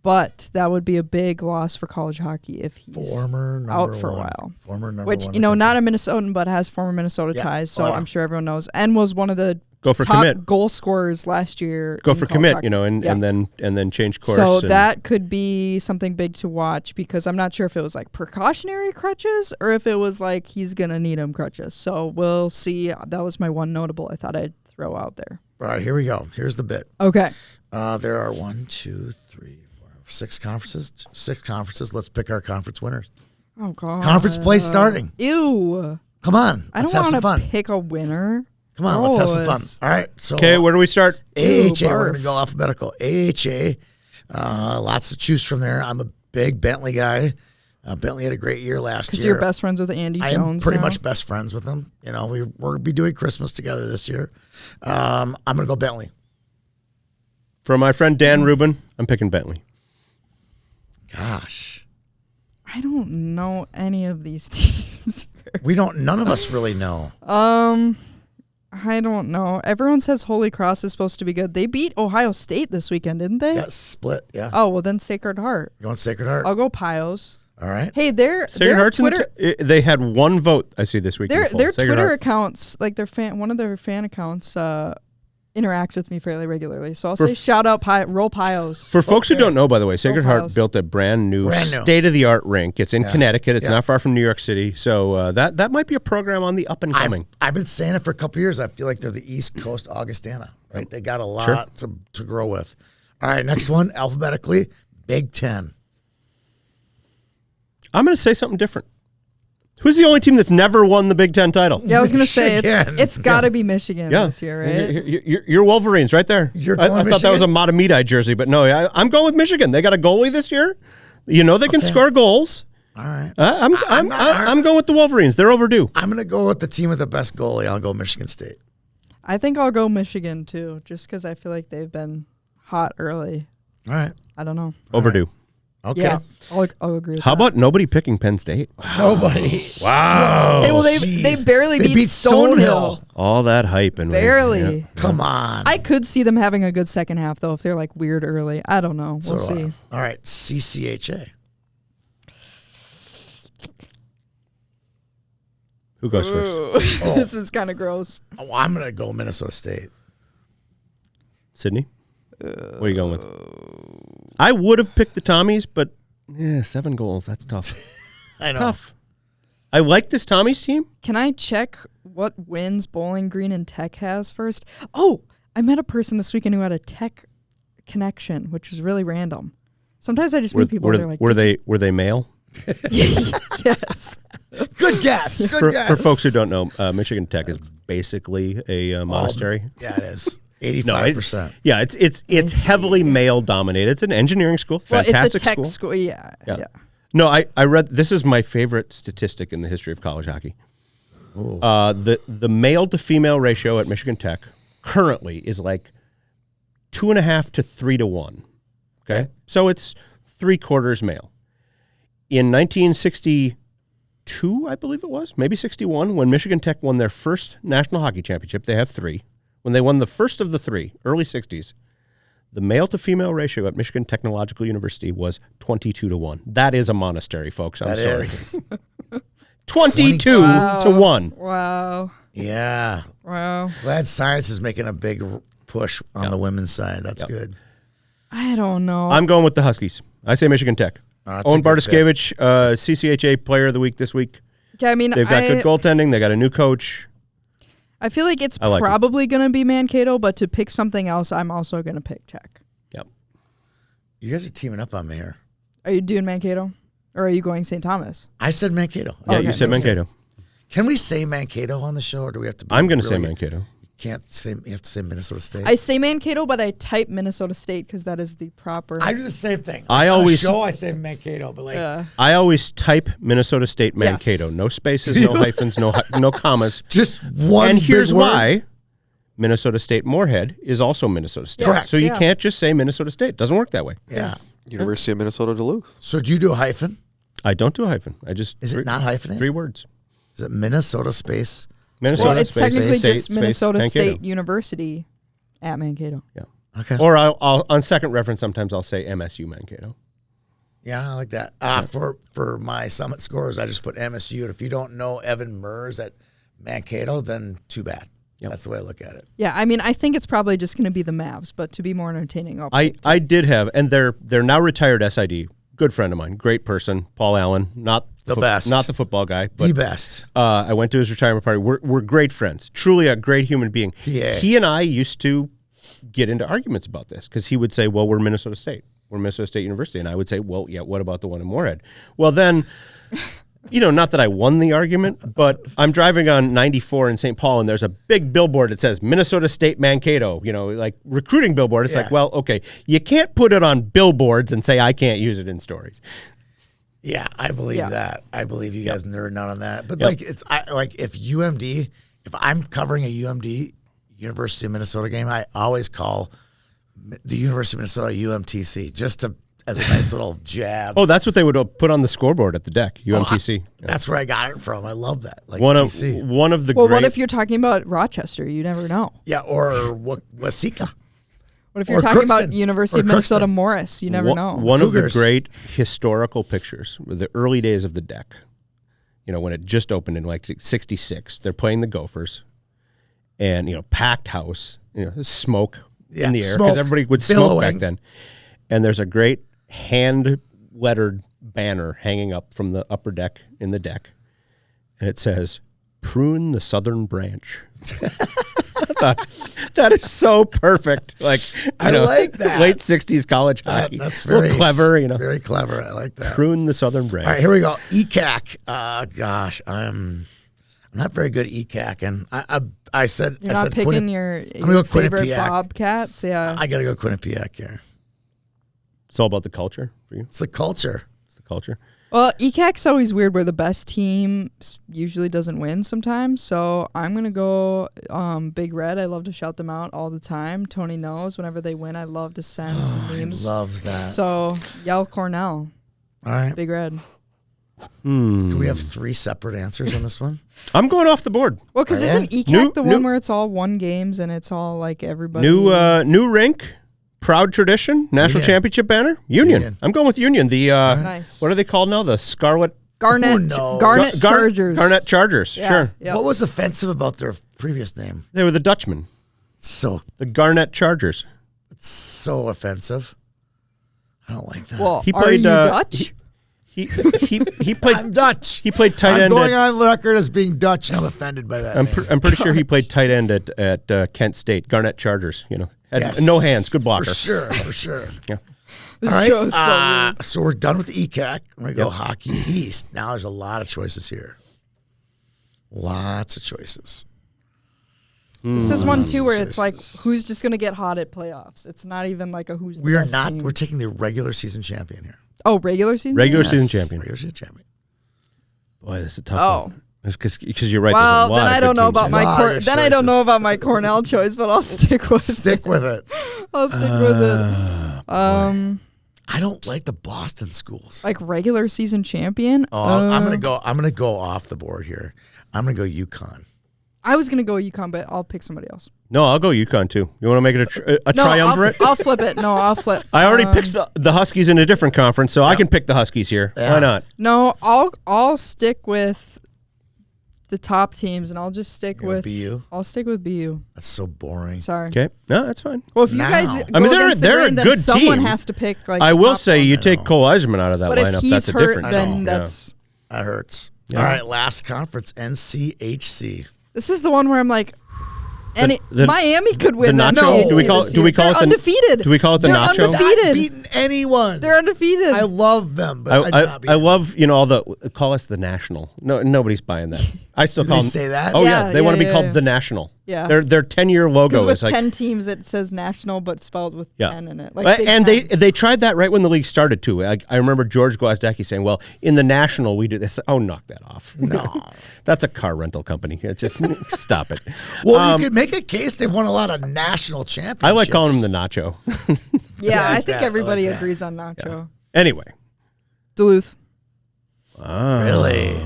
But that would be a big loss for college hockey if he's out for a while. Former number which, one. Not a Minnesotan, but has former Minnesota ties. So I'm sure everyone knows. And was one of the top goal scorers last year. Go for commit, and then change course. So that could be something big to watch because I'm not sure if it was like precautionary crutches or if it was like he's going to need them crutches. So we'll see. That was my one notable I thought I'd throw out there. All right, here we go. Here's the bit. Okay. There are 6 conferences. Let's pick our conference winners. Oh, God. Conference play starting. Ew. Come on. Let's have some fun. Pick a winner. Come on, let's have some fun. All right. So, okay, where do we start? AHA. We're going to go alphabetical. AHA. Lots to choose from there. I'm a big Bentley guy. Bentley had a great year last year. Because you're best friends with Andy Jones. I am pretty much best friends with him. We're going to be doing Christmas together this year. I'm going to go Bentley. For my friend Dan Rubin, I'm picking Bentley. Gosh. I don't know any of these teams. None of us really know. I don't know. Everyone says Holy Cross is supposed to be good. They beat Ohio State this weekend, didn't they? Yeah, split, yeah. Oh, well then Sacred Heart. You want Sacred Heart? I'll go Pios. All right. Hey, Sacred Heart's Twitter. They had one vote, I see, this week. Their Twitter accounts, like one of their fan accounts, interacts with me fairly regularly. So I'll say shout out Roll Pios. For folks who don't know, by the way, Sacred Heart built a brand new state-of-the-art rink. It's in Connecticut. It's not far from New York City. So that might be a program on the up and coming. I've been saying it for a couple of years. I feel like they're the East Coast Augustana, right? They got a lot to grow with. All right, next one, alphabetically, Big Ten. I'm going to say something different. Who's the only team that's never won the Big Ten title? Yeah, I was gonna say Michigan. it's got to be Michigan Yeah. this year, right? You're Wolverines right there. You're I going thought that was a Michigan? Matamidi jersey, but no, I'm going with Michigan. They got a goalie this year. You know they can score goals. All right. I'm going with the Wolverines. They're overdue. I'm going to go with the team with the best goalie. I'll go Michigan State. I think I'll go Michigan too, just because I feel like they've been hot early. All right. I don't know. Overdue. Okay. Yeah, I'll agree with How that. about nobody picking Penn State? Nobody. Wow. Hey, well, they Jeez. barely They beat Stonehill. All that hype and Barely. Yeah. Come on. I could see them having a good second half though if they're like weird early. I don't know. We'll So, see. all right. CCHA. Who goes first? This is kind of gross. Oh, I'm going to go Minnesota State. Sydney? What are you going with? I would have picked the Tommies, but 7 goals. That's tough. I know. Tough. I like this Tommies team. Can I check what wins Bowling Green and Tech has first? Oh, I met a person this weekend who had a Tech connection, which was really random. Sometimes I just meet people and they're like, were they male? yes. Good guess. Good guess. For folks who don't know, Michigan Tech is basically a monastery. Yeah, it is. No, 85%. Yeah, it's heavily male dominated. It's an engineering school, Well, fantastic it's a tech school. school. Yeah. No, I read this is my favorite statistic in the history of college hockey. The male to female ratio at Michigan Tech currently is like 2.5 to 3 to 1. Okay, so it's 3/4 male. In 1962, I believe it was, maybe 61, when Michigan Tech won their first national hockey championship. They have 3. When they won the first of the 3, early 60s, the male to female ratio at Michigan Technological University was 22 to 1. That is a monastery, folks. I'm sorry. 22 to 1. Wow. Yeah. Wow. Glad science is making a big push on the women's side. That's good. I don't know. I'm going with the Huskies. I say Michigan Tech. That's a Owen good pick. Bartoszkiewicz, CCHA Player of the Week this week. Okay, I mean, They've got good goaltending. They got a new coach. I feel like it's I like probably going to be Mankato, but to pick something else, I'm also going to pick Tech. Yep. You guys are teaming up on me here. Are you doing Mankato? Or are you going St. Thomas? I said Mankato. Yeah, Okay. you said Mankato. Can we say Mankato on the show, or do we have to? I'm going to say Mankato. Can't say. You have to say Minnesota State. I say Mankato, but I type Minnesota State because that is the proper. I do the same thing. I On always- the show I say Mankato, but like I always type Minnesota State Mankato. Yes. No spaces, no hyphens, no commas. just one. And here's big word. why. Minnesota State Moorhead is also Minnesota State. Correct. So you Yeah. can't just say Minnesota State. It doesn't work that way. Yeah. University of Minnesota Duluth. So do you do a hyphen? I don't do a hyphen. I just Is it not hyphenated? 3 words. Is it Minnesota space? Minnesota well, it's space, technically state, just space, Minnesota Mankato. State University at Mankato. Yeah. Okay. Or I'll on second reference sometimes I'll say MSU Mankato. Yeah, I like that. For my Summit scores, I just put MSU. And if you don't know Evan Murs at Mankato, then too bad. Yep. That's the way I look at it. Yeah, I mean, I think it's probably just going to be the Mavs, but to be more entertaining, I'll pick I did have, and they're now retired SID. Good friend of mine, great person, Paul Allen. Not The best. not the football guy, but The best. I went to his retirement party. We're great friends. Truly a great human being. Yeah. He and I used to get into arguments about this because he would say, "Well, we're Minnesota State. We're Minnesota State University," and I would say, "Well, yeah. What about the one in Moorhead?" Well, then. Not that I won the argument, but I'm driving on 94 in St. Paul, and there's a big billboard that says Minnesota State Mankato, like recruiting billboard. It's Yeah. like, well, okay, you can't put it on billboards and say I can't use it in stories. Yeah, I believe Yeah. that. I believe you guys nerding out on that. But if UMD, if I'm covering a UMD University of Minnesota game, I always call the University of Minnesota UMTC just as a nice little jab. Oh, that's what they would put on the scoreboard at the deck, UMTC. That's where I got it from. I love that. Like One TC. of the Well, great. what if you're talking about Rochester? You never know. Yeah, or Wasika. What if you're Or talking about Crookston. University Or of Minnesota Crookston. Morris? You never know. One of the Cougars. great historical pictures were the early days of the deck. When it just opened in like 66, they're playing the Gophers, and packed house, smoke in the air smoke, because everybody would smoke billowing. back then. And there's a great hand lettered banner hanging up from the upper deck in the deck, and it says "Prune the Southern Branch." thought that is so perfect. Like, I like that. Late 60s college hockey. That's very clever, Very clever. I like that. Croon the Southern brand. All right, here we go. ECAC. Gosh, I'm not very good at ECAC, and I said You're I not said picking your favorite Bobcats. Yeah, I gotta go Quinnipiac here. It's all about the culture for you. It's the culture. It's the culture. Well, ECAC's always weird where the best team usually doesn't win sometimes. So I'm going to go Big Red. I love to shout them out all the time. Tony knows whenever they win, I love to send memes. He loves that. So yell Cornell. All right. Big Red. Do we have 3 separate answers on this one? I'm going off the board. Well, because isn't ECAC the one where it's all 1 games and it's all like everybody? New rink. Proud tradition, national championship banner, Union. I'm going with Union. The nice. What are they called now? The Scarlet Garnet Chargers. Garnet Chargers. Yeah, Sure. yep. What was offensive about their previous name? They were the Dutchmen. The Garnet Chargers. It's so offensive. I don't like that. Well, He are played, you Dutch? He played. I'm Dutch. He played tight I'm end. going on record as being Dutch, and I'm offended by that. I'm pretty sure he played tight end at Kent State. Garnet Chargers. Had Yes. no hands. Good blocker. For sure. Yeah. This All right. show is so weird. So we're done with ECAC. I'm going to go Hockey East. Now there's a lot of choices here. Lots of choices. This is one too where it's like who's just going to get hot at playoffs. It's not even like a who's the best team. We're taking the regular season champion here. Oh, regular season? Regular season champion. Regular season champion. Boy, this is a tough one. Because you're right. Well, there's a lot then of I good don't know teams about here. I don't know about my Cornell choice, but I'll stick with Stick with it. I'll stick with it. I don't like the Boston schools. Like regular season champion. I'm gonna go off the board here. I'm gonna go UConn. I was gonna go UConn, but I'll pick somebody else. No, I'll go UConn too. You want to make it a triumvirate? I'll flip it. No, I'll flip. I already picked the Huskies in a different conference, so I can pick the Huskies here. Yeah. Why not? No, I'll stick with the top teams, and I'll just stick with BU. I'll stick with BU. That's so boring. Sorry. Okay, no, that's fine. Well, if you Now. guys I go mean, against the they're a grain, then good someone team. has to pick. Like I the will top say one. you take Cole Eiserman out of that But lineup. if he's That's a hurt, different then call. that's. That hurts. Yeah. All right, last conference, NCHC. This is the one where I'm like, Miami could win. the that nacho? NCAA Do we call- this do we year. call They're it the- undefeated? do we call it the They're nacho? Undefeated. Not beaten anyone. They're undefeated. I love them, but I'd not beat I them. love all the call us the National. No, nobody's buying that. I still call they them. say that? Oh Yeah, yeah, they want to yeah, be called yeah. the National. Yeah. their 10-year logo Because with is like 10 teams, it says national, but spelled with 10 in it. Like Big and 10. they tried that right when the league started too. I remember George Gwozdecki saying, "Well, in the National we do this." Oh, knock that off. No. That's a car rental company. Just stop it. Well, you could make a case they've won a lot of national championships. I like calling them the Nacho. Yeah, I I like think that. everybody I like that. agrees on Nacho. Anyway, Duluth. Really?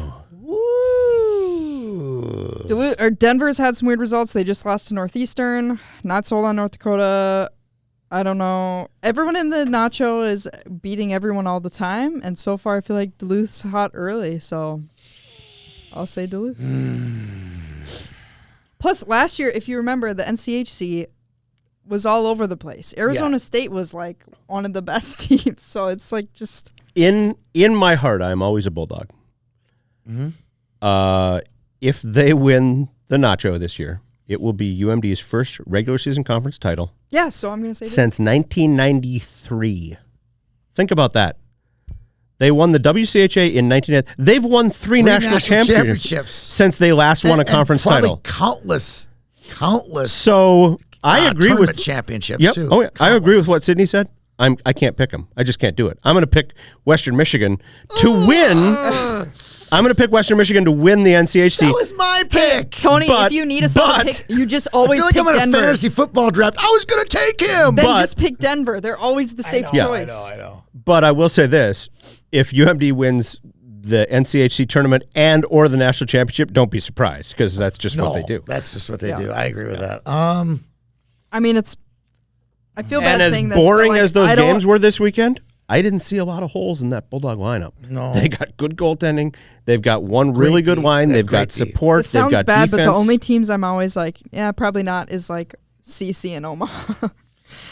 Duluth or Denver's had some weird results. They just lost to Northeastern. Not sold on North Dakota. I don't know. Everyone in the Nacho is beating everyone all the time, and so far I feel like Duluth's hot early, so I'll say Duluth. Plus, last year, if you remember, the NCHC was all over the place. Arizona State was like one of the best teams, so it's like just in my heart, I'm always a Bulldog. If they win the Nacho this year, it will be UMD's first regular season conference title. yeah. So I'm gonna say Duluth. Since 1993. Think about that. They won the WCHA in 1990. They've won three national championships since they last won a conference title. Countless. So I agree with tournament championships Yep. too. Oh, yeah. I agree with Countless. what Sydney said. I can't pick them. I just can't do it. I'm going to pick Western Michigan to win. I'm going to pick Western Michigan to win the NCHC. That was my pick. Tony, But- if you need a solid but- pick, you just I always feel like pick I'm in a Denver. fantasy football draft. I was going to take him. Then but- just pick Denver. They're always the safe choice. I know. But I will say this: if UMD wins the NCHC tournament and or the national championship, don't be surprised because that's just what they do. That's just what they Yeah. do. I agree with that. I mean, I feel bad And as saying this, but, boring like, as those I don't- games were this weekend, I didn't see a lot of holes in that Bulldog lineup. No. They got good goaltending. They've got one really good deep. line. They have They've got great deep. support. It sounds They've got bad, defense. but the only teams I'm always like, yeah, probably not is like CC and Omaha.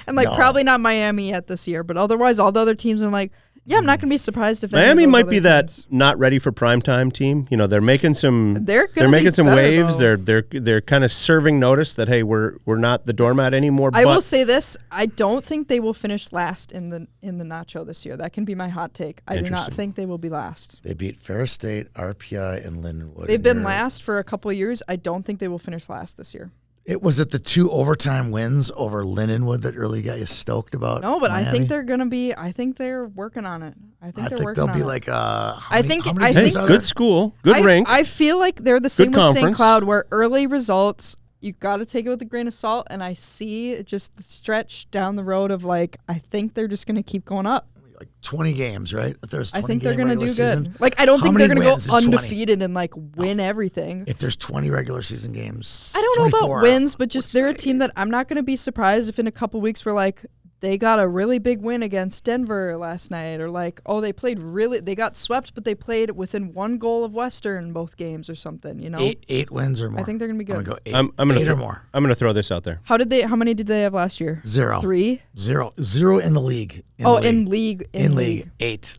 And like No. probably not Miami yet this year, but otherwise all the other teams I'm like, Yeah, I'm not going to be surprised if Miami any of those might other be that teams- not ready for primetime team. You know, they're making some. They're making some better, waves. though. They're kind of serving notice that hey, we're not the doormat anymore. I but will say this: I don't think they will finish last in the Nacho this year. That can be my hot take. I do not Interesting. think they will be last. They beat Ferris State, RPI, and Lindenwood. They've in been your- last for a couple of years. I don't think they will finish last this year. It was it the 2 overtime wins over Lindenwood that really got you stoked about? No, but I Miami? think they're gonna be. I think they're working on it. I think they're working they'll on be it. like. I think- How many I games think- are good there? school, good rink. I feel like they're the same Good with St. conference. Cloud, where early results you got to take it with a grain of salt. And I see just the stretch down the road of like I think they're just gonna keep going up. Like 20 games, right? If there's 20 I think they're game gonna do regular good. season, Like I don't how think they're many gonna go wins in 20? undefeated and like win everything. If there's 20 regular season games, I don't know 24, about wins, but I just would they're a say. team that I'm not going to be surprised if in a couple weeks we're like, they got a really big win against Denver last night, or like, oh, they got swept, but they played within 1 goal of Western both games or something, you know? Eight wins or more. I think they're going to be I'm good. gonna go eight. I'm gonna eight throw, or more. I'm gonna throw this out there. How many did they have last year? 0. 3? 0 in the league. In league. In league. 8.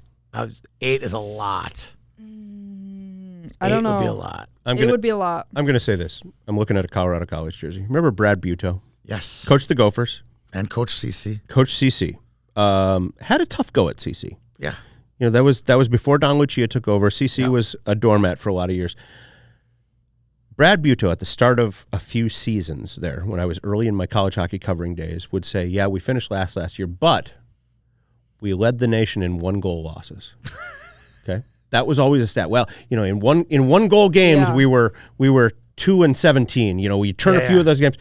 8 is a lot. I don't 8 know. would be a lot. It would be a lot. I'm gonna say this. I'm looking at a Colorado College jersey. Remember Brad Butow, Yes. coached the Gophers, And Coach CC. coached CC. Had a tough go at CC. Yeah. You know, that was before Don Lucia took over. CC was a doormat for a lot of years. Brad Butow, at the start of a few seasons there, when I was early in my college hockey covering days, would say, yeah, we finished last year, but we led the nation in 1-goal losses. Okay? That was always a stat. Well, you know, in one goal games, Yeah. we were 2-17. You know, we turned a few of those games.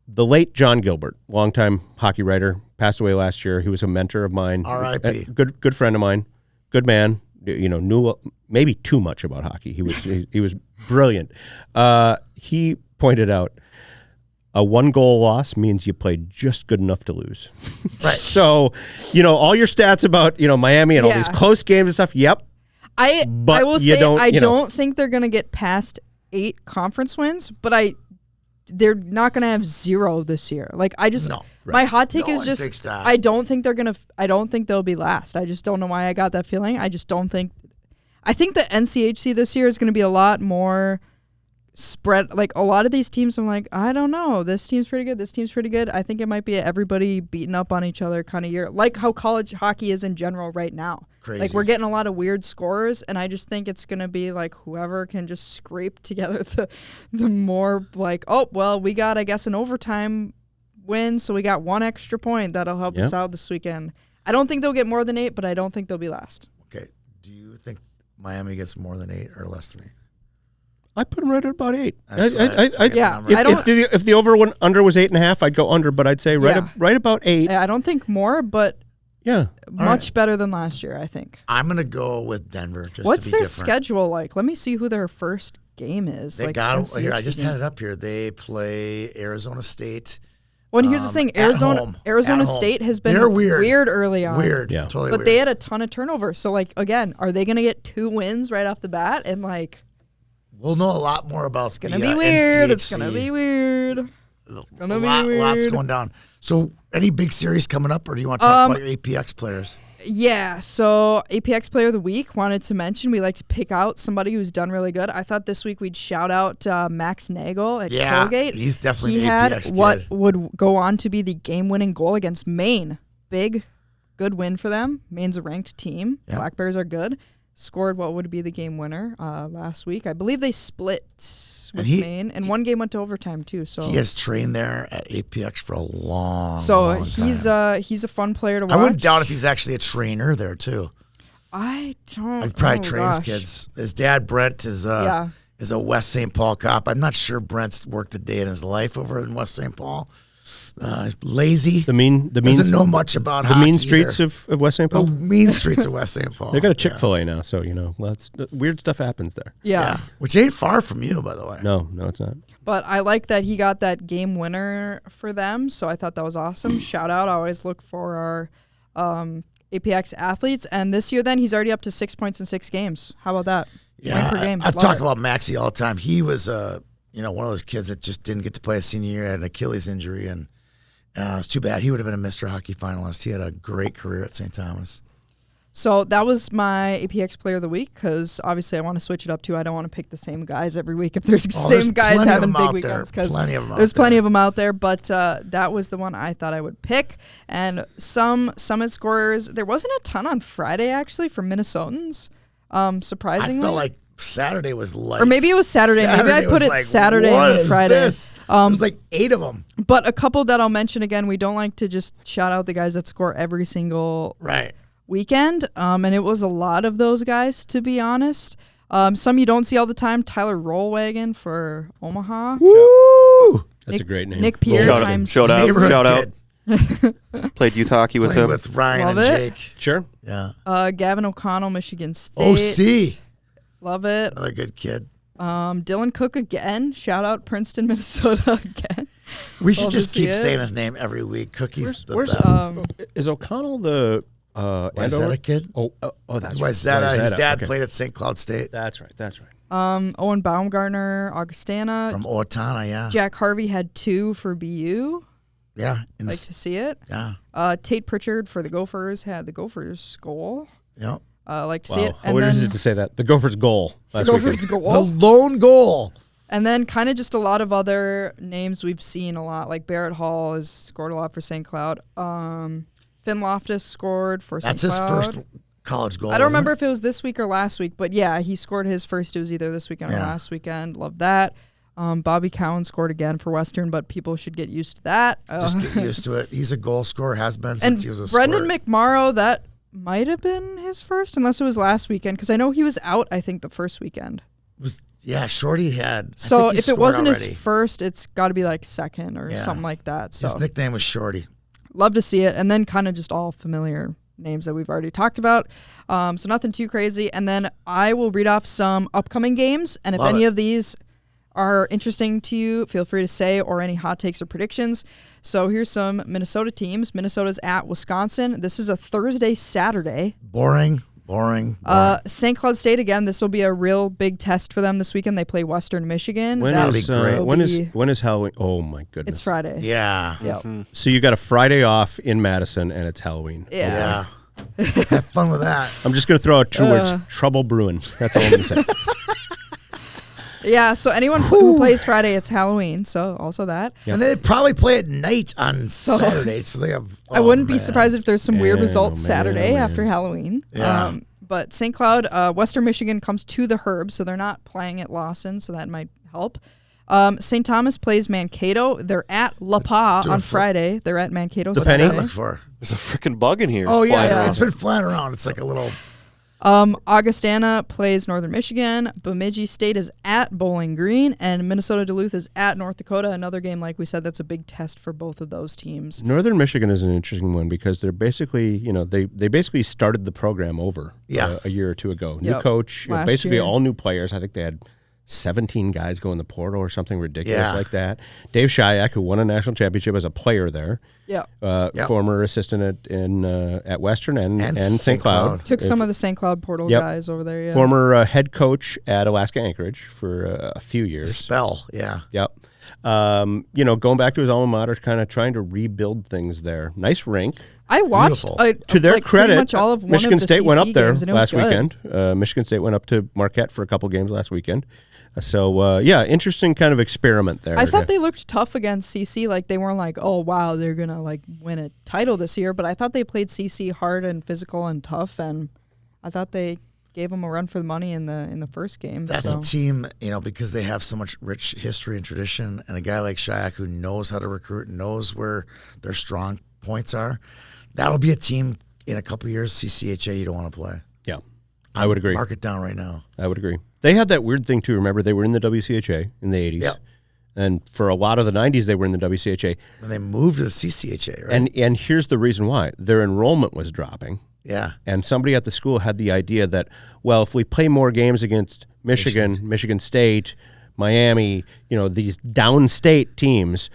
The late John Gilbert, longtime hockey writer, passed away last year. He was a mentor of mine. R.I.P.. Good friend of mine. Good man. You know, knew maybe too much about hockey. He was he was brilliant. He pointed out a 1-goal loss means you played just good enough to lose. Right. So, you know, all your stats about, you know, Miami and all Yeah. these close games and stuff. Yep. I will you say don't- I you know. don't think they're going to get past 8 conference wins, but they're not going to have 0 this year. Like I just No. my hot take No is one just thinks that. I don't think they'll be last. I just don't know why I got that feeling. I just don't think I think the NCHC this year is going to be a lot more spread. Like a lot of these teams, I'm like, I don't know. This team's pretty good. This team's pretty good. I think it might be everybody beating up on each other kind of year, like how college hockey is in general right now. Crazy. Like we're getting a lot of weird scorers, and I just think it's gonna be like whoever can just scrape together the more like, oh well, we got I guess an overtime win, so we got 1 extra point that'll help us out this weekend. I don't think they'll get more than 8, but I don't think they'll be last. Okay. Do you think Miami gets more than 8 or less than 8? I put him right at about 8. That's right. Yeah, If, I don't. if the over went under was 8.5, I'd go under, but I'd say right about 8. I don't think more, but Yeah. much better than last year. I think. I'm gonna go with Denver. Just What's to be their different. schedule like? Let me see who their first game is. They like got NCHC here. I just game. had it up here. They play Arizona State. Well, and here's the thing: at Arizona home. Arizona At home. State has been They're weird. early on. Weird. Yeah. Totally But weird. they had a ton of turnover. So, like, again, are they going to get 2 wins right off the bat? And, like, We'll know a lot more about it's going to be weird. It's going to be weird. It's gonna be Lots weird. going down. So, any big series coming up, or do you want to talk about APX players? Yeah. So, APX Player of the Week, wanted to mention we like to pick out somebody who's done really good. I thought this week we'd shout out Max Nagel at Yeah, Colgate. he's definitely He an had APX what kid. would go on to be the game-winning goal against Maine. Good win for them. Maine's a ranked team. Yeah. Black Bears are good. Scored what would be the game winner last week. I believe they split with Maine, and one game went to overtime too. So He has trained there at APX for a long, so long he's time. he's a fun player to watch. I wouldn't doubt if he's actually a trainer there too. I don't. He probably oh, trains gosh. kids. His dad Brent is a West St. Paul cop. I'm not sure Brent's worked a day in his life over in West St. Paul. He's lazy. Doesn't know much about the hockey mean streets either. of West St. Paul. The mean streets of West St. Paul. They got a Chick-fil-A now, so you know, weird stuff happens there. Yeah. Which ain't far from you, by the way. No, it's not. But I like that he got that game winner for them, so I thought that was awesome. Shout out. I always look for our APX athletes. And this year, then, he's already up to 6 points in 6 games. How about that? Yeah, Win per game. I've Love talked it. about Maxie all the time. He was, one of those kids that just didn't get to play a senior year, had an Achilles injury, and it's too bad. He would have been a Mr. Hockey finalist. He had a great career at St. Thomas. So that was my APX player of the week because obviously I want to switch it up too. I don't want to pick the same guys every week if there's same guys having big weekends because there's plenty of them out there. But that was the one I thought I would pick. And some summit scorers, there wasn't a ton on Friday actually for Minnesotans, surprisingly. I felt like Saturday was light. Or maybe it was Saturday. Maybe I put it like, Saturday and Friday. This? It was like 8 of them. But a couple that I'll mention again, we don't like to just shout out the guys that score every single weekend. And it was a lot of those guys, to be honest. Some you don't see all the time. Tyler Rollwagon for Omaha. Woo! That's a great name. Nick Pierre times shout out. Played youth hockey with him. With Ryan Love and it. Jake. Sure. Yeah. Gavin O'Connell, Michigan State. OC. Love it. Another good kid. Dylan Cook again. Shout out Princeton, Minnesota again. We should just keep saying his name every week. Cookie's the best. Is O'Connell the Wayzata kid? Oh, that's Wayzata. right. His dad played at St. Cloud State. That's right. Owen Baumgartner, Augustana. From Owatonna, yeah. Jack Harvey had 2 for BU. Yeah. Like to see it. Yeah. Tate Pritchard for the Gophers had the Gophers goal. Yep. Like to see it. And then, to say that? The Gophers goal last weekend. The lone goal. And then kind of just a lot of other names we've seen a lot, like Barrett Hall has scored a lot for St. Cloud. Finn Loftus scored for St. Cloud. That's his first college goal. I don't remember if it was this week or last week, but yeah, he scored his first. It was either this weekend or last weekend. Love that. Bobby Cowan scored again for Western, but people should get used to that. Just get used to it. He's a goal scorer, has been since he was a Brendan scorer. McMorrow, that might have been his first, unless it was last weekend, because I know he was out, I think, the first weekend. Shorty had. So if it wasn't his first, it's got to be like second or something like that. So his nickname was Shorty. Love to see it. And then kind of just all familiar names that we've already talked about. So nothing too crazy. And then I will read off some upcoming games. And if any of these are interesting to you, feel free to say, or any hot takes or predictions. So here's some Minnesota teams. Minnesota's at Wisconsin. This is a Thursday, Saturday. Boring. St. Cloud State again. This will be a real big test for them this weekend. They play Western Michigan. When is Halloween? Oh my goodness! It's Friday. Yeah. Yep. So you got a Friday off in Madison, and it's Halloween. Yeah. Have fun with that. I'm just gonna throw out 2 words: trouble brewing. That's all I'm gonna say. Yeah, so anyone who plays Friday, it's Halloween, so also that. Yep. And they probably play at night on Saturday, so they have... I wouldn't be surprised if there's some weird results Saturday after Halloween. Yeah. But St. Cloud, Western Michigan comes to the Herb, so they're not playing at Lawson, so that might help. St. Thomas plays Mankato. They're at La Paz on Friday. They're at Mankato Saturday. What's that look for? There's a freaking bug in here. Oh, yeah. It's been flying around. It's like a little... Augustana plays Northern Michigan. Bemidji State is at Bowling Green, and Minnesota Duluth is at North Dakota. Another game, like we said, that's a big test for both of those teams. Northern Michigan is an interesting one because they're basically, they basically started the program over a year or 2 ago. New coach, basically all new players. I think they had 17 guys go in the portal or something ridiculous like that. Dave Shayak, who won a national championship as a player there, former assistant at Western and St. Cloud. Took some of the St. Cloud portal guys over there. Yeah. Former head coach at Alaska Anchorage for a few years. Yep. Going back to his alma mater, kind of trying to rebuild things there. Nice rink. I watched, to their credit, much all of Michigan State went up there last good. weekend. Michigan State went up to Marquette for a couple games last weekend. So, interesting kind of experiment there. I thought they looked tough against CC. Like, they weren't like, oh, wow, they're going to, like, win a title this year. But I thought they played CC hard and physical and tough. And I thought they gave them a run for the money in the first game. That's a team, because they have so much rich history and tradition. And a guy like Shayak who knows how to recruit, knows where their strong points are. That'll be a team in a couple of years, CCHA, you don't want to play. Yeah, I would agree. Mark it down right now. I would agree. They had that weird thing, too. Remember, they were in the WCHA in the 80s. Yep. And for a lot of the 90s, they were in the WCHA. And they moved to the CCHA, right? And here's the reason why. Their enrollment was dropping. Yeah. And somebody at the school had the idea that, well, if we play more games against Michigan State, Miami, these downstate teams,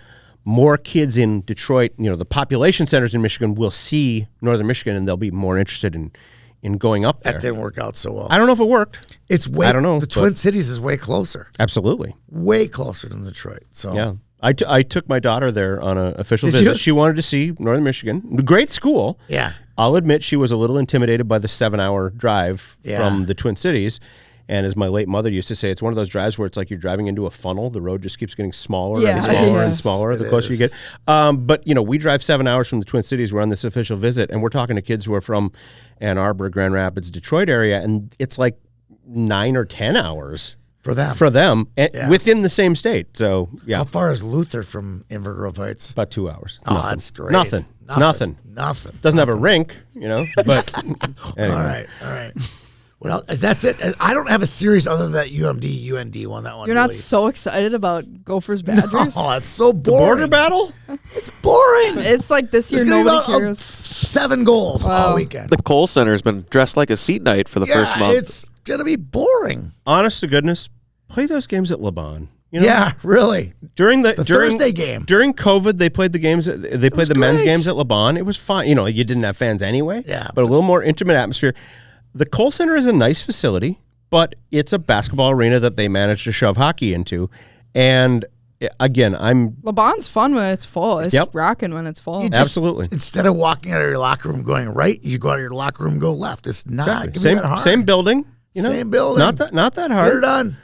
more kids in Detroit, the population centers in Michigan will see Northern Michigan and they'll be more interested in going up there. That didn't work out so well. I don't know if it worked. I don't know. The Twin Cities is way closer. Absolutely. Way closer than Detroit. So yeah. I took my daughter there on an official Did visit. you? She wanted to see Northern Michigan. Great school. Yeah. I'll admit she was a little intimidated by the 7-hour drive Yeah. from the Twin Cities. And as my late mother used to say, it's one of those drives where it's like you're driving into a funnel. The road just keeps getting smaller Yeah, and smaller it and is. smaller the It closer you is. get. But, we drive 7 hours from the Twin Cities. We're on this official visit, and we're talking to kids who are from Ann Arbor, Grand Rapids, Detroit area, and it's like 9 or 10 hours For them. and within the same state. So, yeah, How far is Luther from Inver Grove Heights? about 2 hours. Oh, Nothing. that's great. Nothing. It's nothing. Nothing. Doesn't have a rink, but anyway. All right. What else? That's it. I don't have a series other than that UMD UND one. That one. You're not really- so excited about Gophers Badgers? Oh, it's so The boring. border battle? It's boring. It's like this year There's gonna be nobody about, cares. 7 goals all Wow. weekend. The Kohl Center has been dressed like a seat night for the first month. It's gonna be boring. Honest to goodness, play those games at LeBon. Yeah, really. During the Thursday game. during COVID, they played the games. They played the men's great. games at LeBon. It was fine. You didn't have fans anyway. Yeah. but a little more intimate atmosphere. The Kohl Center is a nice facility, but it's a basketball arena that they managed to shove hockey into. And again, LeBon's fun when it's full. It's Yep. rocking when it's full. You just- absolutely Instead of walking out of your locker room going right, you go out of your locker room and go left. It's not gonna be same that hard. same building. Same building. Not that Get hard. her done.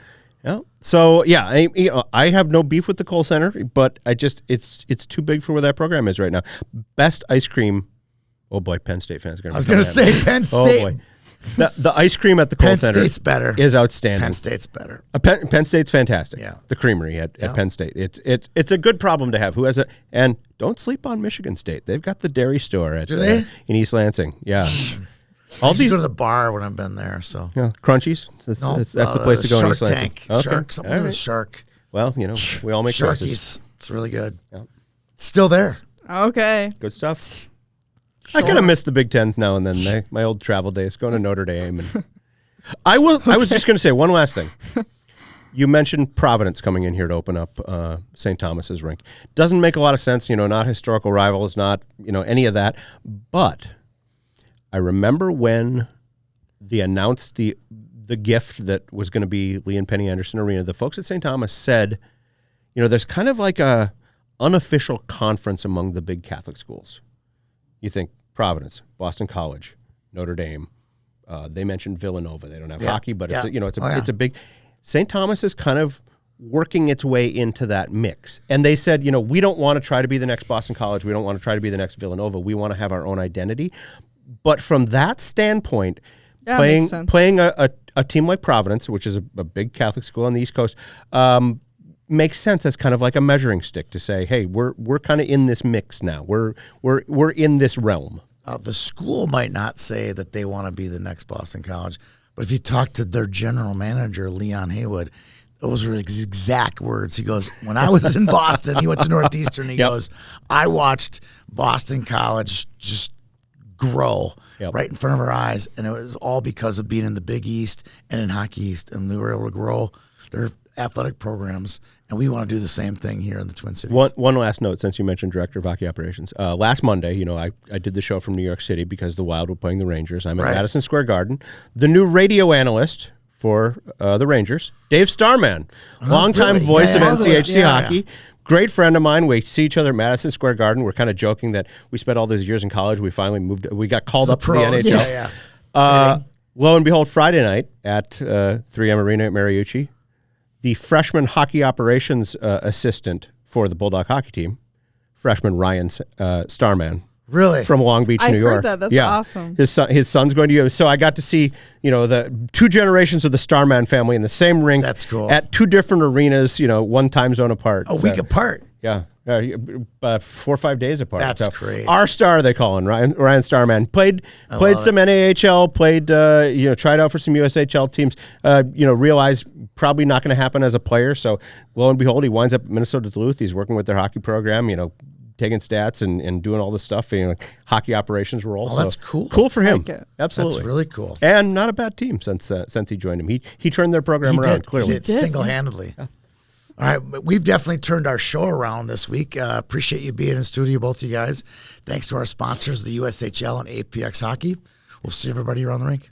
Yeah. So yeah, I have no beef with the Kohl Center, but it's too big for where that program is right now. Best ice cream. Oh boy, Penn State fans are going to. I was gonna say Penn State. Oh boy, the ice cream at the Kohl Penn Center State's better. is outstanding. Penn State's better. Penn State's fantastic. Yeah. The creamery at Penn State. It's a good problem to have. And don't sleep on Michigan State. They've got the dairy store at Do they? in East Lansing. Yeah. All these go to the bar when I've been there. So Crunchies. That's the place to go in Shark East Lansing. Tank. Okay. Shark. Something All with right. shark. Well, we all make choices. Sharkies. It's really good. Yeah. It's still there. Okay. Good stuff. I kind of miss the Big Ten now and then. My old travel days, going to Notre Dame. And I was just going to say one last thing. You mentioned Providence coming in here to open up St. Thomas's rink. Doesn't make a lot of sense, not historical rivals, not any of that. But I remember when they announced the gift that was going to be Lee and Penny Anderson Arena. The folks at St. Thomas said, there's kind of like a unofficial conference among the big Catholic schools. You think Providence, Boston College, Notre Dame. They mentioned Villanova. They don't have hockey, but it's a big. St. Thomas is kind of working its way into that mix, and they said, we don't want to try to be the next Boston College. We don't want to try to be the next Villanova. We want to have our own identity. But from that standpoint, playing a team like Providence, which is a big Catholic school on the East Coast, makes sense as kind of like a measuring stick to say, hey, we're kind of in this mix now. We're in this realm. The school might not say that they want to be the next Boston College, but if you talk to their general manager, Leon Haywood, those were his exact words. He goes, when I was in Boston, he went to Northeastern, he goes, I watched Boston College just grow right in front of our eyes, and it was all because of being in the Big East and in Hockey East, and we were able to grow their athletic programs, and we want to do the same thing here in the Twin Cities. One last note, since you mentioned Director of Hockey Operations. Last Monday, I did the show from New York City because the Wild were playing the Rangers. I'm at Madison Square Garden. The new radio analyst for the Rangers, Dave Starman, longtime really? voice of Yeah. NCHC Yeah. hockey. Great friend of mine. We see each other at Madison Square Garden. We're kind of joking that we spent all those years in college. We finally we got called up to the pros. NHL. Yeah. Lo and behold, Friday night at 3M Arena at Mariucci, the freshman hockey operations assistant for the Bulldog hockey team, freshman Ryan Starman, Really? from Long Beach, I New heard York. that. That's awesome. His son's going to so I got to see the 2 generations of the Starman family in the same rink. That's cool. At 2 different arenas, one time zone apart. A week apart. Yeah. 4 or 5 days apart. That's great. Our star, they call him Ryan Starman. Played some NAHL. Played tried out for some USHL teams. Realized probably not going to happen as a player. So lo and behold, he winds up at Minnesota Duluth. He's working with their hockey program. Taking stats and doing all this stuff. Hockey operations role. Oh, that's cool. Cool for him. Like it. Absolutely. That's really cool. And not a bad team since he joined him. He turned their program He around. did. Clearly. He did single-handedly. All right, we've definitely turned our show around this week. Appreciate you being in studio, both of you guys. Thanks to our sponsors, the USHL and APX Hockey. We'll see everybody around the rink.